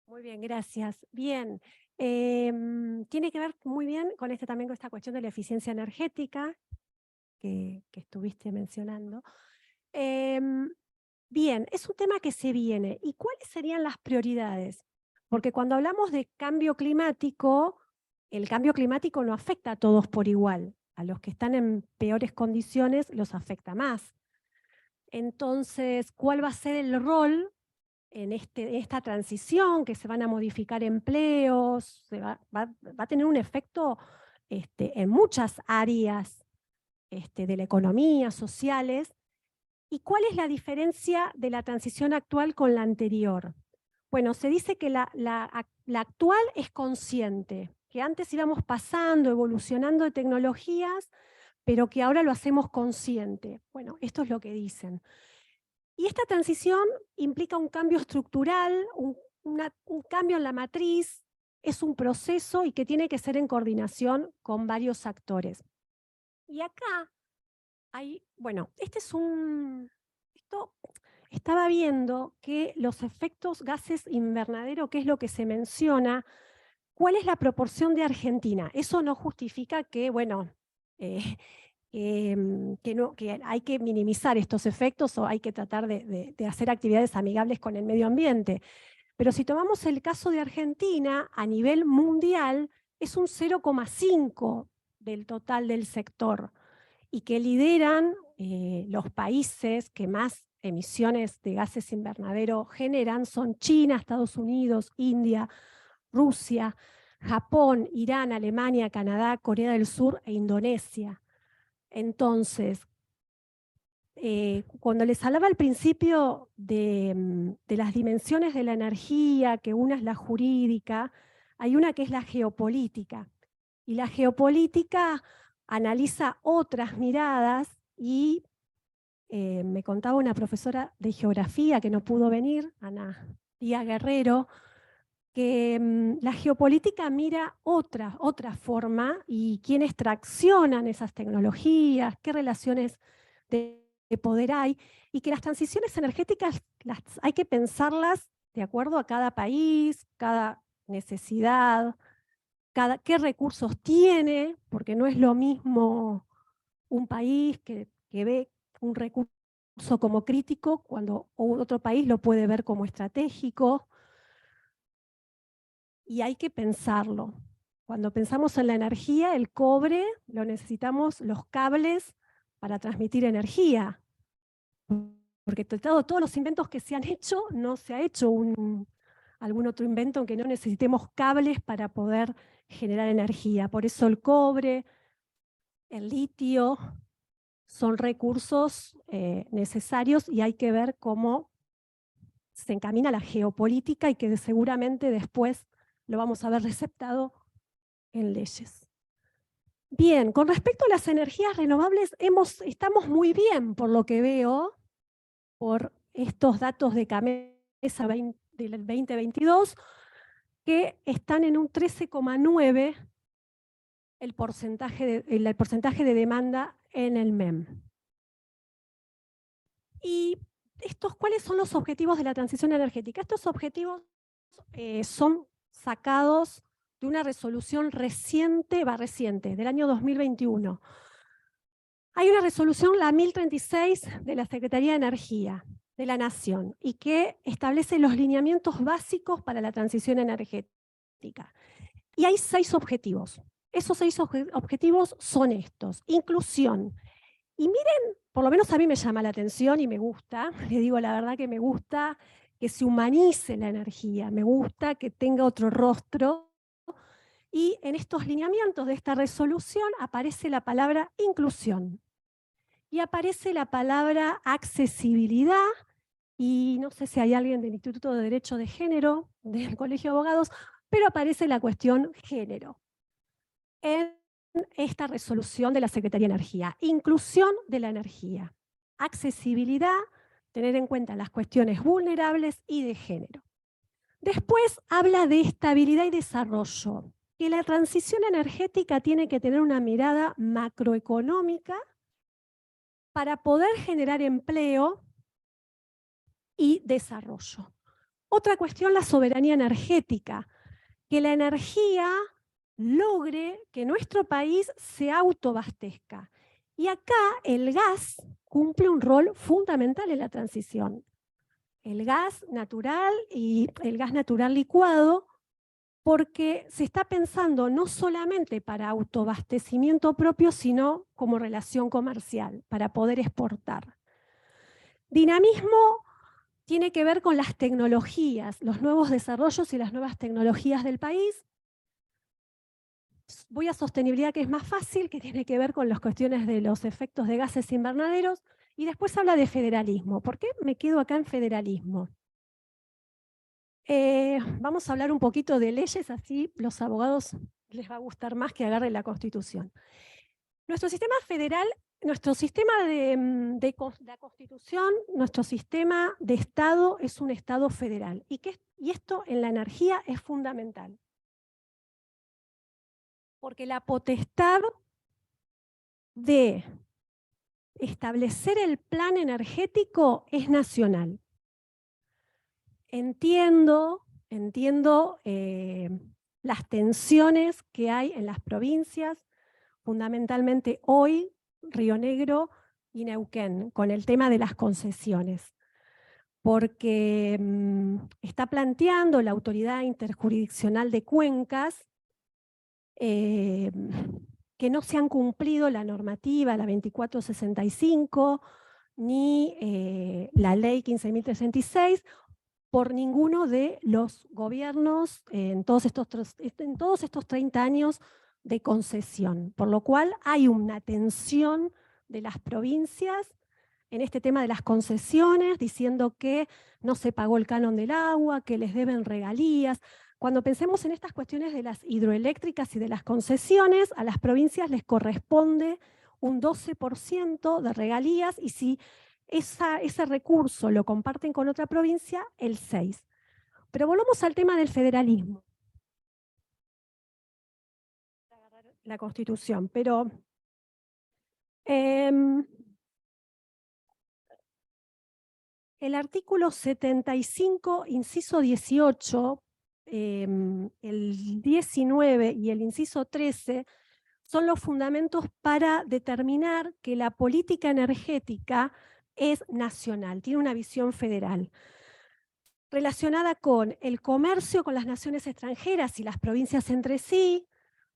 Muy bien, gracias. Bien, tiene que ver muy bien con también con esta cuestión de la eficiencia energética que estuviste mencionando. Bien, es un tema que se viene. ¿Y cuáles serían las prioridades? Porque cuando hablamos de cambio climático, el cambio climático no afecta a todos por igual. A los que están en peores condiciones los afecta más. Entonces, ¿cuál va a ser el rol en esta transición, que se van a modificar empleos? Va a tener un efecto en muchas áreas de la economía, sociales. ¿Y cuál es la diferencia de la transición actual con la anterior? Bueno, se dice que la actual es consciente, que antes íbamos pasando, evolucionando de tecnologías, pero que ahora lo hacemos consciente. Bueno, esto es lo que dicen. Y esta transición implica un cambio estructural, un cambio en la matriz, es un proceso y que tiene que ser en coordinación con varios actores. Y acá bueno, estaba viendo que los efectos gases invernadero, que es lo que se menciona, ¿cuál es la proporción de Argentina? Eso no justifica que, bueno, que hay que minimizar estos efectos o hay que tratar de hacer actividades amigables con el medio ambiente. Pero si tomamos el caso de Argentina, a nivel mundial, es un 0,5 del total del sector, y que lideran los países que más emisiones de gases invernadero generan son China, Estados Unidos, India, Rusia, Japón, Irán, Alemania, Canadá, Corea del Sur e Indonesia. Entonces, cuando les hablaba al principio de las dimensiones de la energía, que una es la jurídica, hay una que es la geopolítica. Y la geopolítica analiza otras miradas y me contaba una profesora de geografía que no pudo venir, Ana Díaz Guerrero, que la geopolítica mira otra forma y quiénes traccionan esas tecnologías, qué relaciones de poder hay, y que las transiciones energéticas hay que pensarlas de acuerdo a cada país, cada necesidad, qué recursos tiene, porque no es lo mismo un país que ve un recurso como crítico cuando otro país lo puede ver como estratégico. Y hay que pensarlo. Cuando pensamos en la energía, el cobre lo necesitamos, los cables para transmitir energía. Porque todos los inventos que se han hecho, no se ha hecho algún otro invento en que no necesitemos cables para poder generar energía. Por eso el cobre, el litio, son recursos necesarios, y hay que ver cómo se encamina la geopolítica y que seguramente después lo vamos a ver receptado en leyes. Bien, con respecto a las energías renovables, estamos muy bien, por lo que veo, por estos datos de CAMESA del 2022, que están en un 13,9 el porcentaje de demanda en el MEM. ¿Y cuáles son los objetivos de la transición energética? Estos objetivos son sacados de una resolución reciente, del año 2021. Hay una resolución, la 1036, de la Secretaría de Energía de la Nación, y que establece los lineamientos básicos para la transición energética. Y hay 6 objetivos. Esos 6 objetivos son estos: inclusión. Y miren, por lo menos a mí me llama la atención y me gusta, le digo la verdad que me gusta que se humanice la energía, me gusta que tenga otro rostro. Y en estos lineamientos de esta resolución aparece la palabra inclusión. Y aparece la palabra accesibilidad, y no sé si hay alguien del Instituto de Derecho de Género, del Colegio de Abogados, pero aparece la cuestión género en esta resolución de la Secretaría de Energía. Inclusión de la energía, accesibilidad, tener en cuenta las cuestiones vulnerables y de género. Después habla de estabilidad y desarrollo, que la transición energética tiene que tener una mirada macroeconómica para poder generar empleo y desarrollo. Otra cuestión, la soberanía energética, que la energía logre que nuestro país se autoabastezca. Y acá el gas cumple un rol fundamental en la transición. El gas natural y el gas natural licuado, porque se está pensando no solamente para autoabastecimiento propio, sino como relación comercial, para poder exportar. Dinamismo tiene que ver con las tecnologías, los nuevos desarrollos y las nuevas tecnologías del país. Voy a sostenibilidad, que es más fácil, que tiene que ver con las cuestiones de los efectos de gases invernaderos, y después habla de federalismo. ¿Por qué me quedo acá en federalismo? Vamos a hablar un poquito de leyes, así los abogados les va a gustar más que agarren la Constitución. Nuestro sistema federal, nuestro sistema de la Constitución, nuestro sistema de Estado es un Estado federal. Y esto en la energía es fundamental. Porque la potestad de establecer el plan energético es nacional. Entiendo las tensiones que hay en las provincias, fundamentalmente hoy Río Negro y Neuquén, con el tema de las concesiones, porque está planteando la Autoridad Interjurisdiccional de Cuencas que no se han cumplido la normativa, la 2465, ni la ley 15.036, por ninguno de los gobiernos en todos estos 30 años de concesión, por lo cual hay una tensión de las provincias en este tema de las concesiones, diciendo que no se pagó el canon del agua, que les deben regalías. Cuando pensemos en estas cuestiones de las hidroeléctricas y de las concesiones, a las provincias les corresponde un 12% de regalías, y si ese recurso lo comparten con otra provincia, el 6%. Pero volvamos al tema del federalismo. La Constitución, pero el artículo 75, inciso 18, el 19 y el inciso 13 son los fundamentos para determinar que la política energética es nacional, tiene una visión federal, relacionada con el comercio con las naciones extranjeras y las provincias entre sí,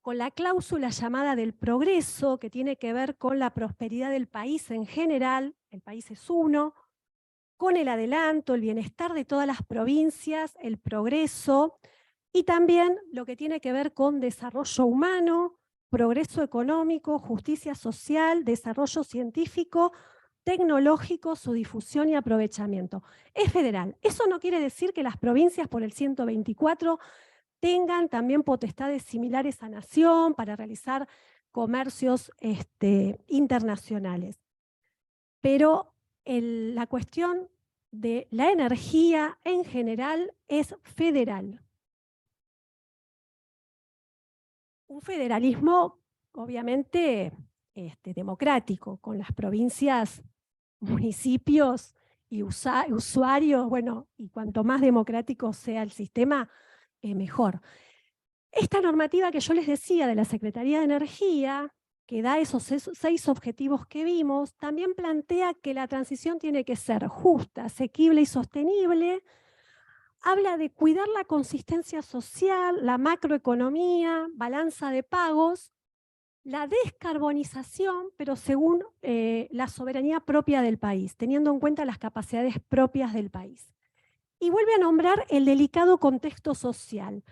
con la cláusula llamada del progreso, que tiene que ver con la prosperidad del país en general, el país es uno, con el adelanto, el bienestar de todas las provincias, el progreso, y también lo que tiene que ver con desarrollo humano, progreso económico, justicia social, desarrollo científico, tecnológico, su difusión y aprovechamiento. Es federal. Eso no quiere decir que las provincias por el 124 tengan también potestades similares a nación para realizar comercios internacionales. Pero la cuestión de la energía en general es federal. Un federalismo obviamente democrático, con las provincias, municipios y usuarios, bueno, y cuanto más democrático sea el sistema, mejor. Esta normativa que yo les decía de la Secretaría de Energía, que da esos 6 objetivos que vimos, también plantea que la transición tiene que ser justa, asequible y sostenible. Habla de cuidar la consistencia social, la macroeconomía, balanza de pagos, la descarbonización, pero según la soberanía propia del país, teniendo en cuenta las capacidades propias del país. Y vuelve a nombrar el delicado contexto social.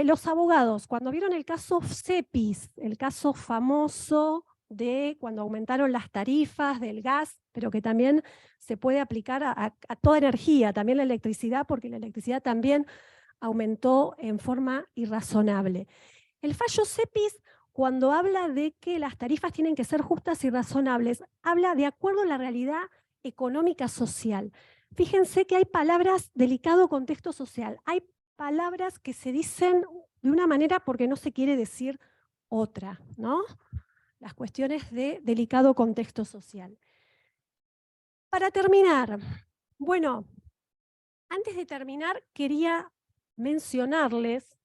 Los abogados, cuando vieron el caso CEPIS, el caso famoso de cuando aumentaron las tarifas del gas, pero que también se puede aplicar a toda energía, también la electricidad, porque la electricidad también aumentó en forma irrazonable. El fallo CEPIS, cuando habla de que las tarifas tienen que ser justas y razonables, habla de acuerdo a la realidad económica social. Fíjense que hay palabras delicado contexto social, hay palabras que se dicen de una manera porque no se quiere decir otra, ¿no? Las cuestiones de delicado contexto social. Para terminar, bueno, antes de terminar quería mencionarles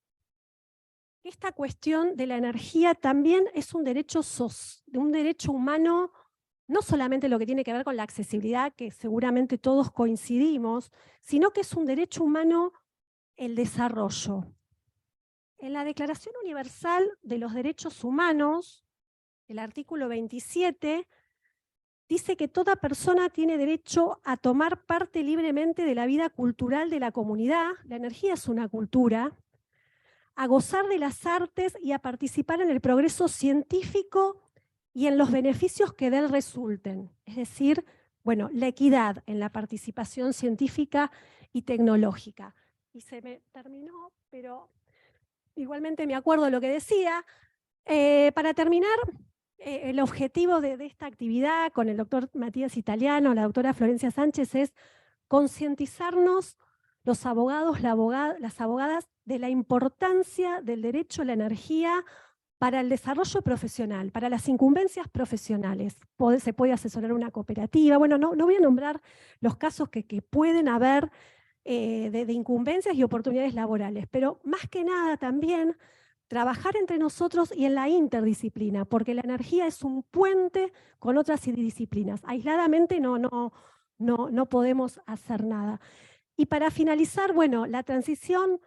que esta cuestión de la energía también es un derecho humano, no solamente lo que tiene que ver con la accesibilidad, que seguramente todos coincidimos, sino que es un derecho humano el desarrollo. En la Declaración Universal de los Derechos Humanos, el artículo 27, dice que toda persona tiene derecho a tomar parte libremente de la vida cultural de la comunidad, la energía es una cultura, a gozar de las artes y a participar en el progreso científico y en los beneficios que de él resulten. Es decir, bueno, la equidad en la participación científica y tecnológica. Y se me terminó, pero igualmente me acuerdo de lo que decía. Para terminar, el objetivo de esta actividad con el doctor Matías Italiano, la doctora Florencia Sánchez, es concientizarnos los abogados, las abogadas, de la importancia del derecho a la energía para el desarrollo profesional, para las incumbencias profesionales. Se puede asesorar una cooperativa. Bueno, no voy a nombrar los casos que pueden haber de incumbencias y oportunidades laborales, pero más que nada también trabajar entre nosotros y en la interdisciplina, porque la energía es un puente con otras disciplinas. Aisladamente no podemos hacer nada. Y para finalizar, bueno, la transición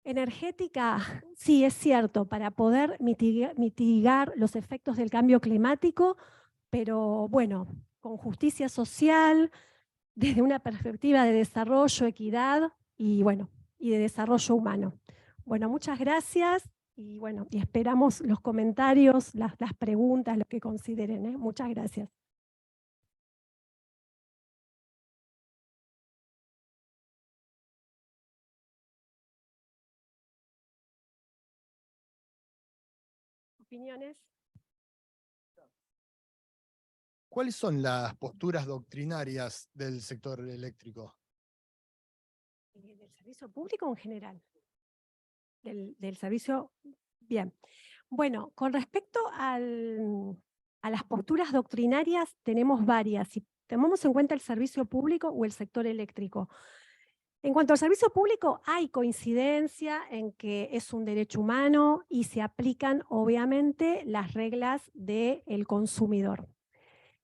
energética, sí, es cierto, para poder mitigar los efectos del cambio climático, pero bueno, con justicia social, desde una perspectiva de desarrollo, equidad y bueno, y de desarrollo humano. Bueno, muchas gracias y bueno, y esperamos los comentarios, las preguntas, lo que consideren, ¿eh? Muchas gracias. ¿Opiniones? ¿Cuáles son las posturas doctrinarias del sector eléctrico? ¿Del servicio público o en general? Del servicio, bien. Bueno, con respecto a las posturas doctrinarias tenemos varias. Si tomamos en cuenta el servicio público o el sector eléctrico. En cuanto al servicio público, hay coincidencia en que es un derecho humano y se aplican obviamente las reglas del consumidor.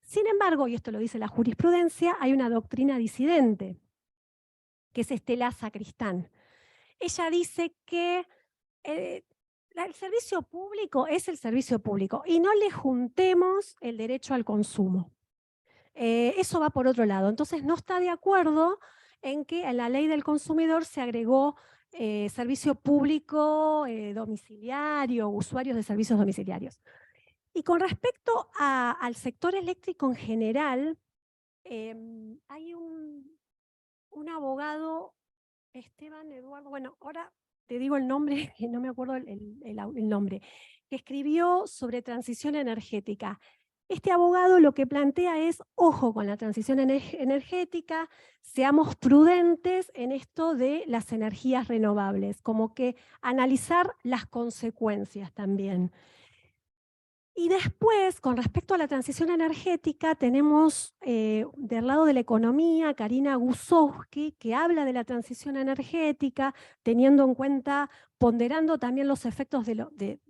Sin embargo, y esto lo dice la jurisprudencia, hay una doctrina disidente, que es Estela Sacristán. Ella dice que el servicio público es el servicio público y no le juntemos el derecho al consumo. Eso va por otro lado. Entonces no está de acuerdo en que en la ley del consumidor se agregó servicio público domiciliario, usuarios de servicios domiciliarios. Y con respecto al sector eléctrico en general, hay un abogado, Esteban Eduardo, bueno, ahora te digo el nombre, que no me acuerdo el nombre, que escribió sobre transición energética. Este abogado lo que plantea es, ojo con la transición energética, seamos prudentes en esto de las energías renovables, como que analizar las consecuencias también. Y después, con respecto a la transición energética, tenemos del lado de la economía Karina Gusowski, que habla de la transición energética, teniendo en cuenta, ponderando también los efectos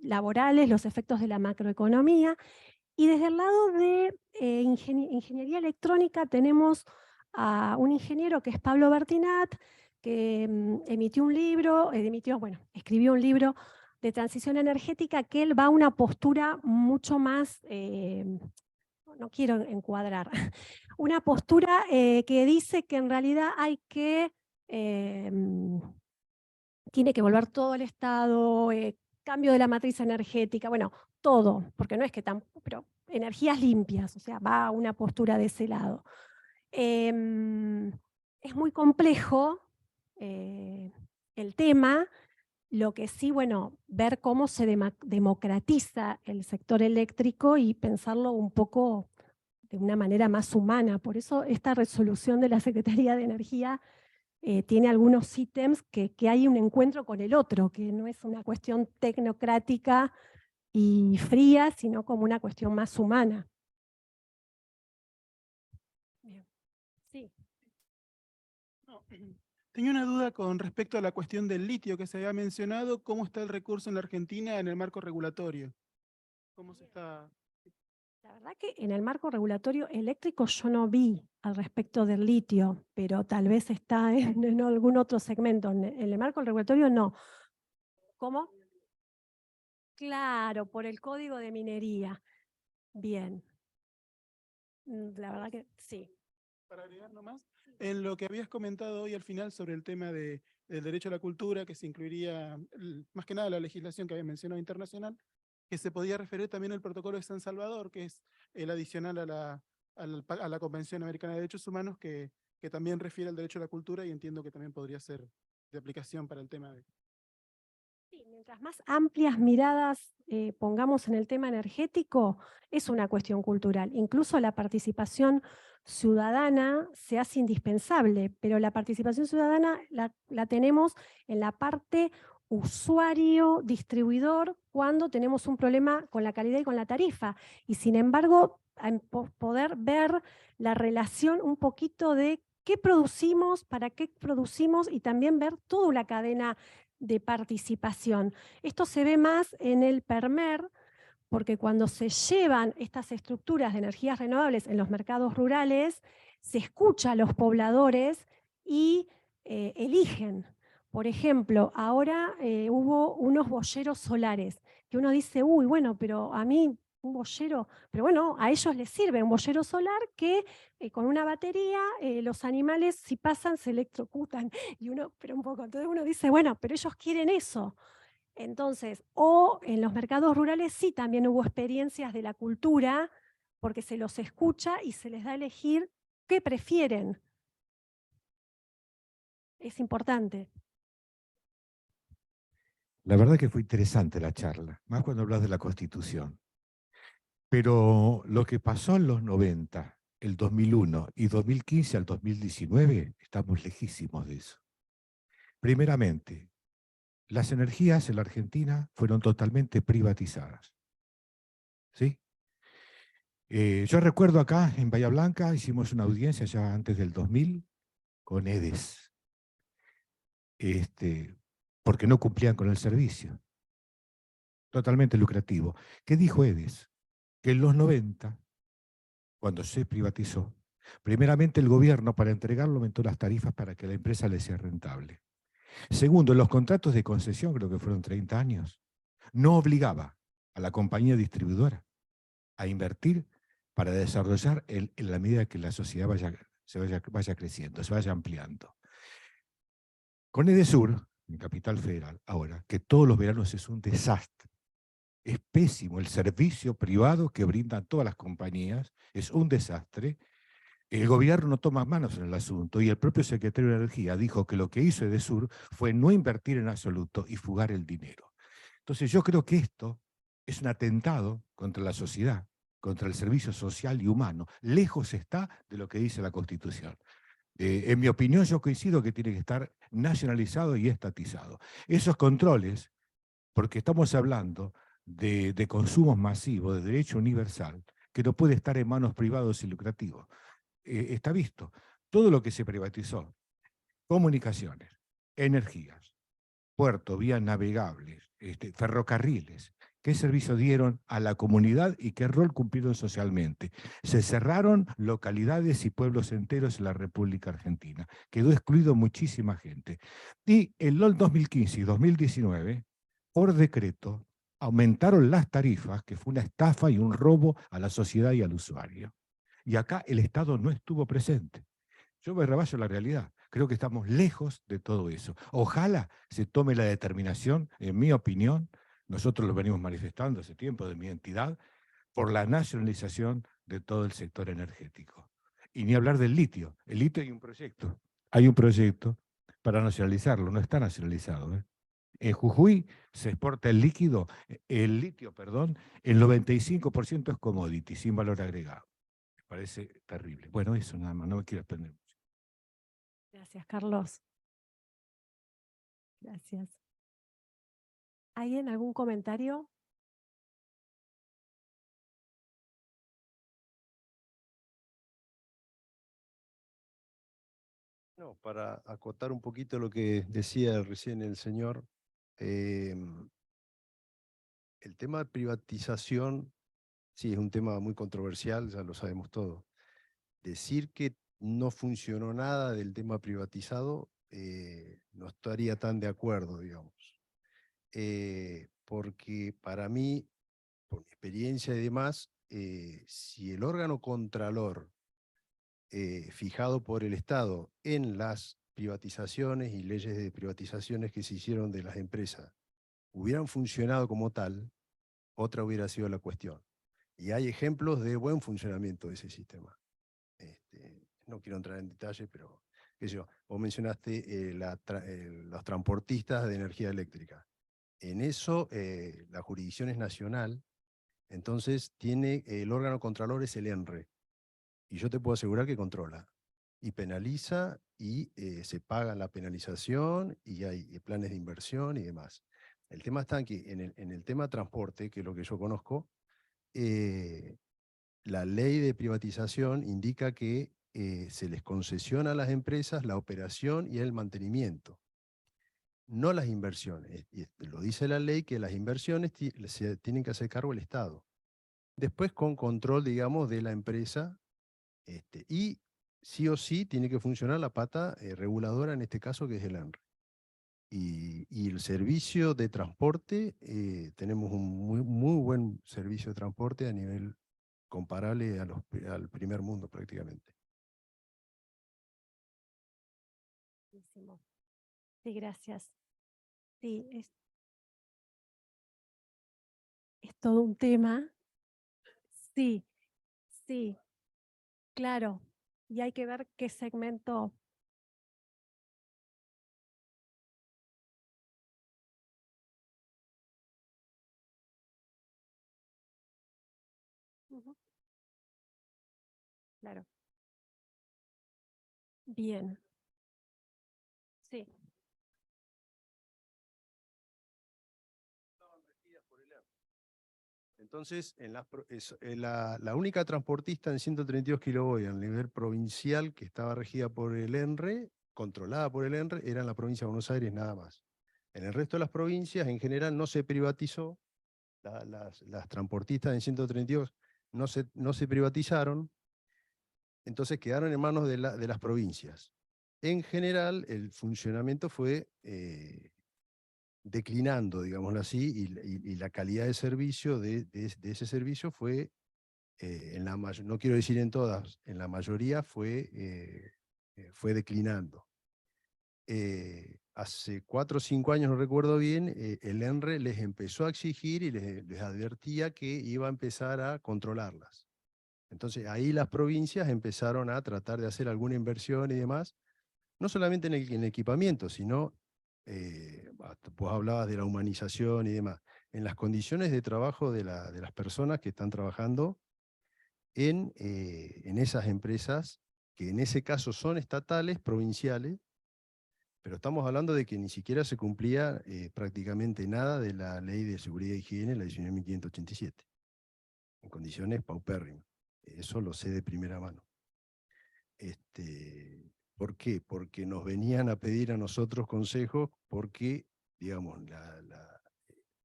laborales, los efectos de la macroeconomía. Y desde el lado de ingeniería electrónica tenemos a un ingeniero que es Pablo Bertinat, que emitió un libro, escribió un libro de transición energética, que él va a una postura mucho más, no quiero encuadrar, una postura que dice que en realidad tiene que volver todo el Estado, cambio de la matriz energética, bueno, todo, porque no es que pero energías limpias, o sea, va a una postura de ese lado. Es muy complejo el tema. Lo que sí, bueno, ver cómo se democratiza el sector eléctrico y pensarlo un poco de una manera más humana. Por eso esta resolución de la Secretaría de Energía tiene algunos ítems que hay un encuentro con el otro, que no es una cuestión tecnocrática y fría, sino como una cuestión más humana. Bien. Sí. No, tenía una duda con respecto a la cuestión del litio que se había mencionado. ¿Cómo está el recurso en la Argentina en el marco regulatorio? ¿Cómo se está? La verdad que en el marco regulatorio eléctrico yo no vi al respecto del litio, pero tal vez está en algún otro segmento. En el marco regulatorio no. ¿Cómo? Claro, por el código de minería. Bien. La verdad que sí. Para agregar nomás, en lo que habías comentado hoy al final sobre el tema del derecho a la cultura, que se incluiría más que nada la legislación que había mencionado internacional, que se podía referir también al protocolo de San Salvador, que es el adicional a la Convención Americana de Derechos Humanos, que también refiere al derecho a la cultura, y entiendo que también podría ser de aplicación para el tema de... Sí, mientras más amplias miradas pongamos en el tema energético, es una cuestión cultural. Incluso la participación ciudadana se hace indispensable, pero la participación ciudadana la tenemos en la parte usuario, distribuidor, cuando tenemos un problema con la calidad y con la tarifa. Y sin embargo, poder ver la relación un poquito de qué producimos, para qué producimos, y también ver toda una cadena de participación. Esto se ve más en el PERMER, porque cuando se llevan estas estructuras de energías renovables en los mercados rurales, se escucha a los pobladores y eligen. Por ejemplo, ahora hubo unos boyeros solares, que uno dice, uy, bueno, pero a mí un boyero, pero bueno, a ellos les sirve un boyero solar que con una batería los animales si pasan se electrocutan. Y uno, pero un poco, entonces uno dice, bueno, pero ellos quieren eso. Entonces, o en los mercados rurales sí también hubo experiencias de la cultura, porque se los escucha y se les da a elegir qué prefieren. Es importante. La verdad que fue interesante la charla, más cuando hablas de la Constitución. Pero lo que pasó en los 90, el 2001 y 2015 al 2019, estamos lejísimos de eso. Primeramente, las energías en la Argentina fueron totalmente privatizadas. ¿Sí? Yo recuerdo acá en Bahía Blanca, hicimos una audiencia ya antes del 2000 con EDES, porque no cumplían con el servicio. Totalmente lucrativo. ¿Qué dijo EDES? Que en los 90, cuando se privatizó, primeramente el gobierno para entregarlo aumentó las tarifas para que la empresa le sea rentable. Segundo, los contratos de concesión, creo que fueron 30 años, no obligaba a la compañía distribuidora a invertir para desarrollar en la medida que la sociedad vaya creciendo, se vaya ampliando. Con Edesur, en Capital Federal, ahora, que todos los veranos es un desastre. Es pésimo el servicio privado que brindan todas las compañías, es un desastre. El gobierno no toma manos en el asunto y el propio secretario de Energía dijo que lo que hizo Edesur fue no invertir en absoluto y fugar el dinero. Entonces yo creo que esto es un atentado contra la sociedad, contra el servicio social y humano. Lejos está de lo que dice la Constitución. En mi opinión, yo coincido que tiene que estar nacionalizado y estatizado. Esos controles, porque estamos hablando de consumos masivos, de derecho universal, que no puede estar en manos privados y lucrativos. Está visto. Todo lo que se privatizó, comunicaciones, energías, puertos, vías navegables, ferrocarriles, ¿qué servicio dieron a la comunidad y qué rol cumplieron socialmente? Se cerraron localidades y pueblos enteros en la República Argentina. Quedó excluido muchísima gente. Y en el 2015 y 2019, por decreto, aumentaron las tarifas, que fue una estafa y un robo a la sociedad y al usuario. Y acá el Estado no estuvo presente. Yo me rebaso la realidad. Creo que estamos lejos de todo eso. Ojalá se tome la determinación, en mi opinión, nosotros lo venimos manifestando hace tiempo de mi entidad, por la nacionalización de todo el sector energético. Y ni hablar del litio. El litio hay un proyecto para nacionalizarlo, no está nacionalizado. En Jujuy se exporta el litio, el 95% es commodity, sin valor agregado. Me parece terrible. Bueno, eso nada más, no me quiero extender mucho. Gracias, Carlos. Gracias. ¿Alguien, algún comentario? No, para acotar un poquito lo que decía recién el señor, el tema de privatización, sí, es un tema muy controversial, ya lo sabemos todos. Decir que no funcionó nada del tema privatizado, no estaría tan de acuerdo, digamos. Porque para mí, por mi experiencia y demás, si el órgano contralor fijado por el Estado en las privatizaciones y leyes de privatizaciones que se hicieron de las empresas hubieran funcionado como tal, otra hubiera sido la cuestión. Y hay ejemplos de buen funcionamiento de ese sistema. No quiero entrar en detalle, pero qué sé yo, vos mencionaste los transportistas de energía eléctrica. En eso la jurisdicción es nacional, entonces el órgano contralor es el ENRE. Y yo te puedo asegurar que controla y penaliza y se paga la penalización y hay planes de inversión y demás. El tema está en que en el tema transporte, que es lo que yo conozco, la ley de privatización indica que se les concesiona a las empresas la operación y el mantenimiento, no las inversiones. Y lo dice la ley que las inversiones se tienen que hacer cargo el Estado. Después con control, digamos, de la empresa. Y sí o sí tiene que funcionar la pata reguladora, en este caso, que es el ENRE. Y el servicio de transporte, tenemos un muy buen servicio de transporte a nivel comparable al primer mundo prácticamente. Buenísimo. Sí, gracias. Sí, es todo un tema. Sí, sí. Claro, y hay que ver qué segmento. Claro. Bien. Sí. Entonces, la única transportista en 132 kilovoltios a nivel provincial que estaba regida por el ENRE, controlada por el ENRE, era en la provincia de Buenos Aires nada más. En el resto de las provincias, en general, no se privatizó. Las transportistas en 132 no se privatizaron, entonces quedaron en manos de las provincias. En general, el funcionamiento fue declinando, digámoslo así, y la calidad de servicio de ese servicio fue, no quiero decir en todas, en la mayoría fue declinando. Hace 4 o 5 años, no recuerdo bien, el ENRE les empezó a exigir y les advertía que iba a empezar a controlarlas. Entonces ahí las provincias empezaron a tratar de hacer alguna inversión y demás, no solamente en equipamiento, sino, vos hablabas de la humanización y demás, en las condiciones de trabajo de las personas que están trabajando en esas empresas, que en ese caso son estatales, provinciales, Pero estamos hablando de que ni siquiera se cumplía prácticamente nada de la Ley de Seguridad e Higiene, la 19.587, en condiciones paupérrimas. Eso lo sé de primera mano. ¿Por qué? Porque nos venían a pedir a nosotros consejos, porque, digamos,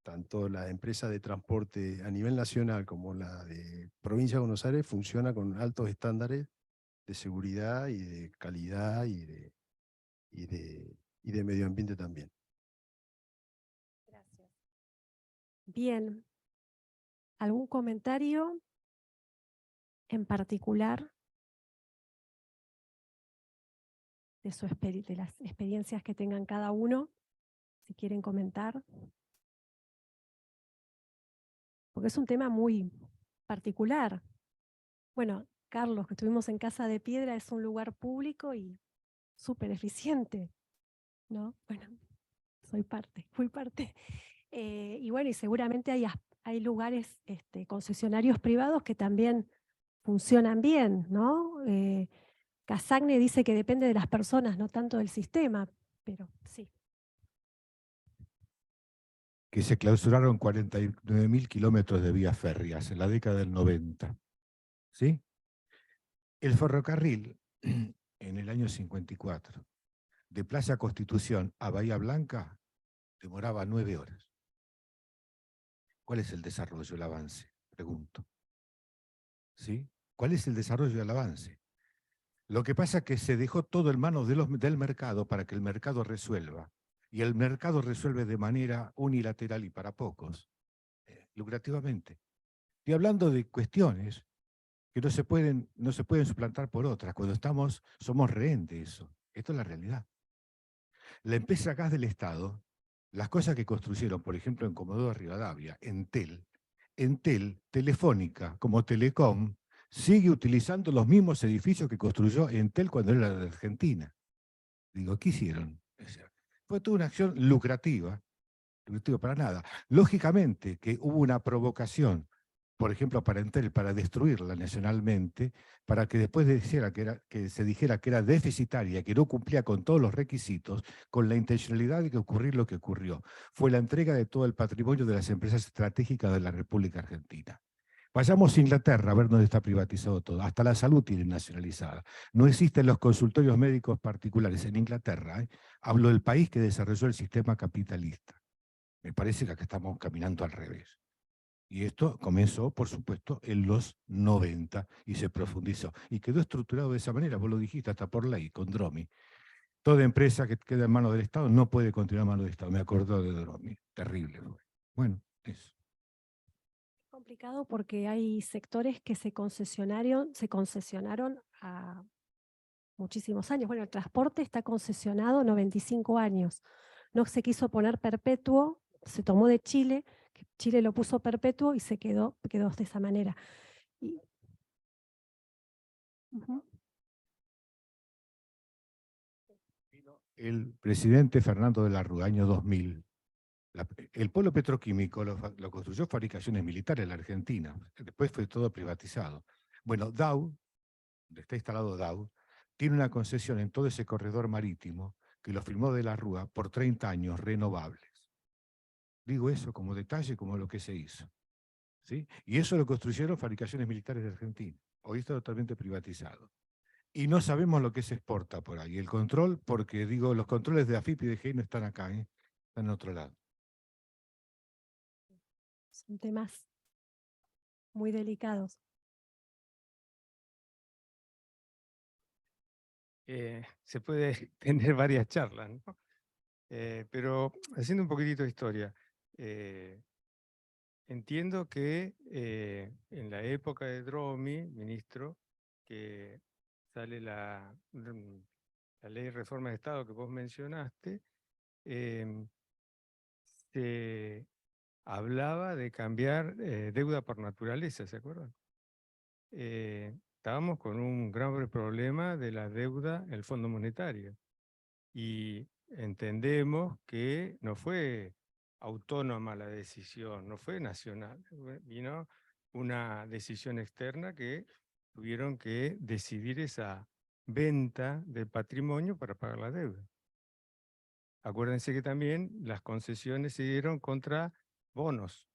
tanto la empresa de transporte a nivel nacional como la de Provincia de Buenos Aires funciona con altos estándares de seguridad y de calidad y de medio ambiente también. Gracias. Bien. ¿Algún comentario en particular de las experiencias que tengan cada uno? Si quieren comentar. Porque es un tema muy particular. Bueno, Carlos, que estuvimos en Casa de Piedra, es un lugar público y súper eficiente, ¿no? Bueno, fui parte. Y bueno, y seguramente hay lugares, concesionarios privados que también funcionan bien, ¿no? Casagne dice que depende de las personas, no tanto del sistema, pero sí. Que se clausuraron 49.000 kilómetros de vías férreas en la década del 90. ¿Sí? El ferrocarril, en el año 54, de Plaza Constitución a Bahía Blanca, demoraba 9 horas. ¿Cuál es el desarrollo, el avance? Pregunto. ¿Sí? ¿Cuál es el desarrollo y el avance? Lo que pasa es que se dejó todo en manos del mercado para que el mercado resuelva. Y el mercado resuelve de manera unilateral y para pocos, lucrativamente. Estoy hablando de cuestiones que no se pueden suplantar por otras. Cuando somos rehén de eso. Esto es la realidad. La empresa gas del Estado, las cosas que construyeron, por ejemplo, en Comodoro Rivadavia, Entel, Telefónica, como Telecom, sigue utilizando los mismos edificios que construyó Entel cuando era de Argentina. Digo, ¿qué hicieron? Fue toda una acción lucrativa para nada. Lógicamente que hubo una provocación, por ejemplo, para Entel, para destruirla nacionalmente, para que después que se dijera que era deficitaria, que no cumplía con todos los requisitos, con la intencionalidad de que ocurriera lo que ocurrió. Fue la entrega de todo el patrimonio de las empresas estratégicas de la República Argentina. Vayamos a Inglaterra a ver dónde está privatizado todo. Hasta la salud tiene nacionalizada. No existen los consultorios médicos particulares en Inglaterra. Hablo del país que desarrolló el sistema capitalista. Me parece que acá estamos caminando al revés. Y esto comenzó, por supuesto, en los 90 y se profundizó. Y quedó estructurado de esa manera, vos lo dijiste, hasta por ley, con Dromi. Toda empresa que queda en manos del Estado no puede continuar en manos del Estado. Me acuerdo de Dromi. Terrible fue. Bueno, eso. Es complicado porque hay sectores que se concesionaron a muchísimos años. Bueno, el transporte está concesionado 95 años. No se quiso poner perpetuo, se tomó de Chile, que Chile lo puso perpetuo y se quedó de esa manera. El presidente Fernando de la Rúa, año 2000, el polo petroquímico lo construyó Fabricaciones Militares en la Argentina. Después fue todo privatizado. Bueno, Dow, donde está instalado Dow, tiene una concesión en todo ese corredor marítimo que lo firmó de la Rúa por 30 años renovables. Digo eso como detalle, como lo que se hizo. ¿Sí? Y eso lo construyeron Fabricaciones Militares de Argentina. Hoy está totalmente privatizado. Y no sabemos lo que se exporta por ahí. El control, porque digo, los controles de AFIP y de GI no están acá, están en otro lado. Son temas muy delicados. Se puede tener varias charlas, ¿no? Pero haciendo un poquitito de historia, entiendo que en la época de Dromi, ministro, que sale la ley de reforma de Estado que vos mencionaste, se hablaba de cambiar deuda por naturaleza, ¿se acuerdan? Estábamos con un grave problema de la deuda en el Fondo Monetario y entendemos que no fue autónoma la decisión, no fue nacional, vino una decisión externa que tuvieron que decidir esa venta del patrimonio para pagar la deuda. Acuérdense que también las concesiones se dieron contra bonos,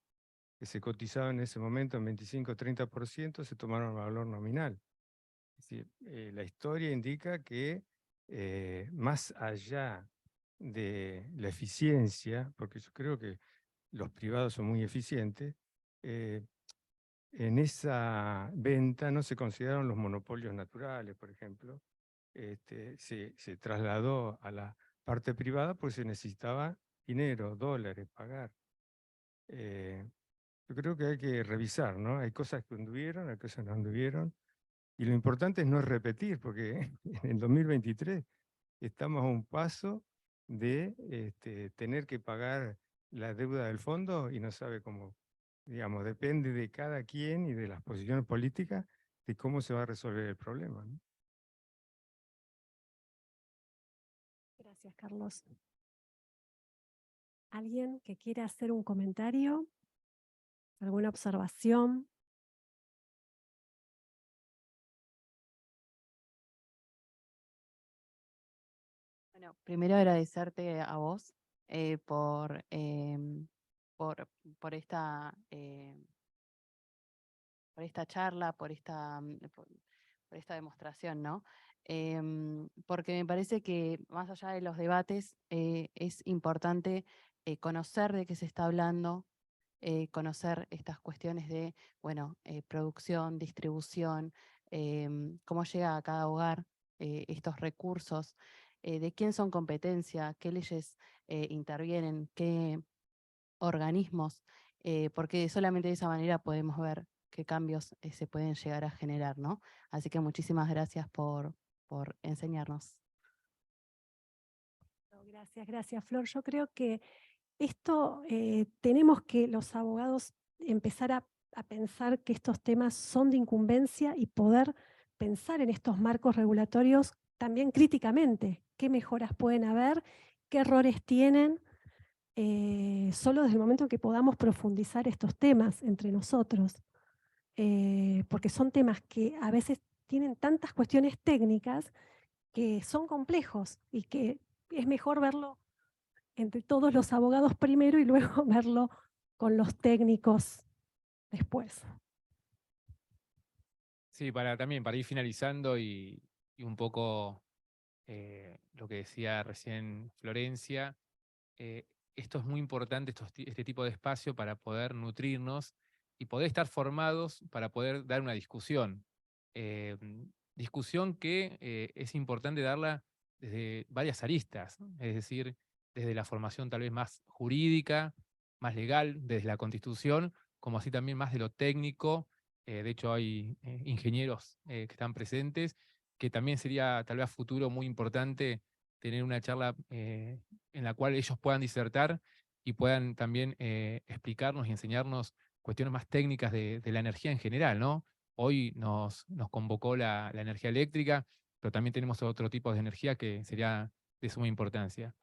que se cotizaban en ese momento en 25-30%, se tomaron valor nominal. Es decir, la historia indica que más allá de la eficiencia, porque yo creo que los privados son muy eficientes, en esa venta no se consideraron los monopolios naturales, por ejemplo. Se trasladó a la parte privada porque se necesitaba dinero, dólares, pagar. Yo creo que hay que revisar, ¿no? Hay cosas que anduvieron, hay cosas que no anduvieron. Y lo importante es no repetir, porque en el 2023 estamos a un paso de tener que pagar la deuda del fondo y no sabe cómo, digamos, depende de cada quien y de las posiciones políticas de cómo se va a resolver el problema, ¿no? Gracias, Carlos. ¿Alguien que quiera hacer un comentario? ¿Alguna observación? Bueno, primero agradecerte a vos por esta charla, por esta demostración, ¿no? Porque me parece que más allá de los debates, es importante conocer de qué se está hablando, conocer estas cuestiones de, bueno, producción, distribución, cómo llega a cada hogar estos recursos, de quién son competencia, qué leyes intervienen, qué organismos, porque solamente de esa manera podemos ver qué cambios se pueden llegar a generar, ¿no? Así que muchísimas gracias por enseñarnos. Gracias, Flor. Yo creo que esto tenemos que los abogados empezar a pensar que estos temas son de incumbencia y poder pensar en estos marcos regulatorios también críticamente. ¿Qué mejoras pueden haber? ¿Qué errores tienen? Solo desde el momento en que podamos profundizar estos temas entre nosotros. Porque son temas que a veces tienen tantas cuestiones técnicas que son complejos y que es mejor verlo entre todos los abogados primero y luego verlo con los técnicos después. Sí, también para ir finalizando y un poco lo que decía recién Florencia, esto es muy importante, este tipo de espacio para poder nutrirnos y poder estar formados para poder dar una discusión. Discusión que es importante darla desde varias aristas, ¿no? Es decir, desde la formación tal vez más jurídica, más legal, desde la Constitución, como así también más de lo técnico. De hecho, hay ingenieros que están presentes, que también sería tal vez a futuro muy importante tener una charla en la cual ellos puedan disertar y puedan también explicarnos y enseñarnos cuestiones más técnicas de la energía en general, ¿no? Hoy nos convocó la energía eléctrica, pero también tenemos otro tipo de energía que sería de suma importancia.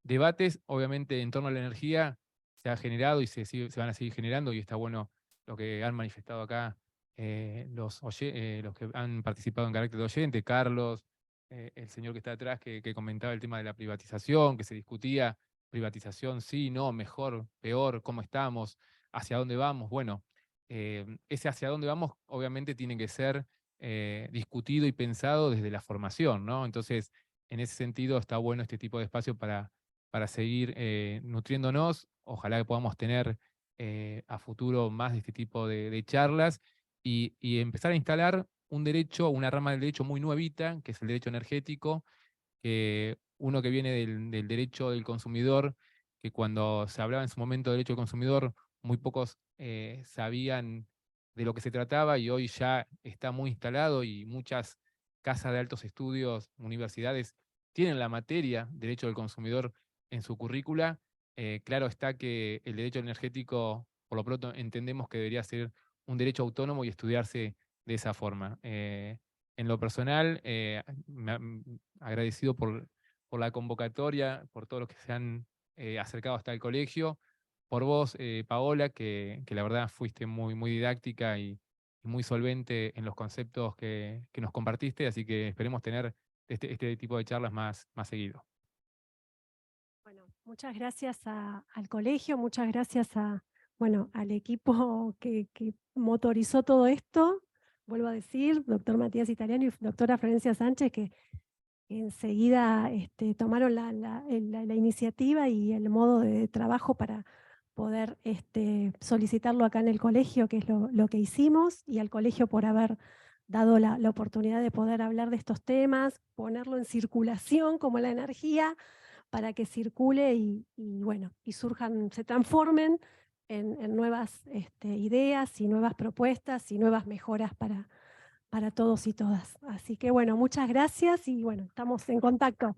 Debates, obviamente, en torno a la energía se ha generado y se van a seguir generando, y está bueno lo que han manifestado acá los que han participado en carácter de oyente, Carlos, el señor que está atrás que comentaba el tema de la privatización, que se discutía privatización, sí, no, mejor, peor, cómo estamos, hacia dónde vamos. Bueno, ese hacia dónde vamos obviamente tiene que ser discutido y pensado desde la formación, ¿no? Entonces, en ese sentido está bueno este tipo de espacio para seguir nutriéndonos. Ojalá que podamos tener a futuro más de este tipo de charlas y empezar a instalar un derecho, una rama del derecho muy nuevita, que es el derecho energético, que uno que viene del derecho del consumidor, que cuando se hablaba en su momento de derecho del consumidor, muy pocos sabían de lo que se trataba, y hoy ya está muy instalado y muchas casas de altos estudios, universidades, tienen la materia derecho del consumidor en su currícula. Claro está que el derecho energético, por lo pronto, entendemos que debería ser un derecho autónomo y estudiarse de esa forma. En lo personal, agradecido por la convocatoria, por todos los que se han acercado hasta el colegio, por vos, Paola, que la verdad fuiste muy, muy didáctica y muy solvente en los conceptos que nos compartiste, así que esperemos tener este tipo de charlas más seguido. Bueno, Muchas gracias al colegio, muchas gracias al equipo que motorizó todo esto. Vuelvo a decir, doctor Matías Italiano y doctora Florencia Sánchez, que enseguida tomaron la iniciativa y el modo de trabajo para poder solicitarlo acá en el colegio, que es lo que hicimos, y al colegio por haber dado la oportunidad de poder hablar de estos temas, ponerlo en circulación como la energía, para que circule y surjan, se transformen en nuevas ideas y nuevas propuestas y nuevas mejoras para todos y todas. Así que muchas gracias y estamos en contacto.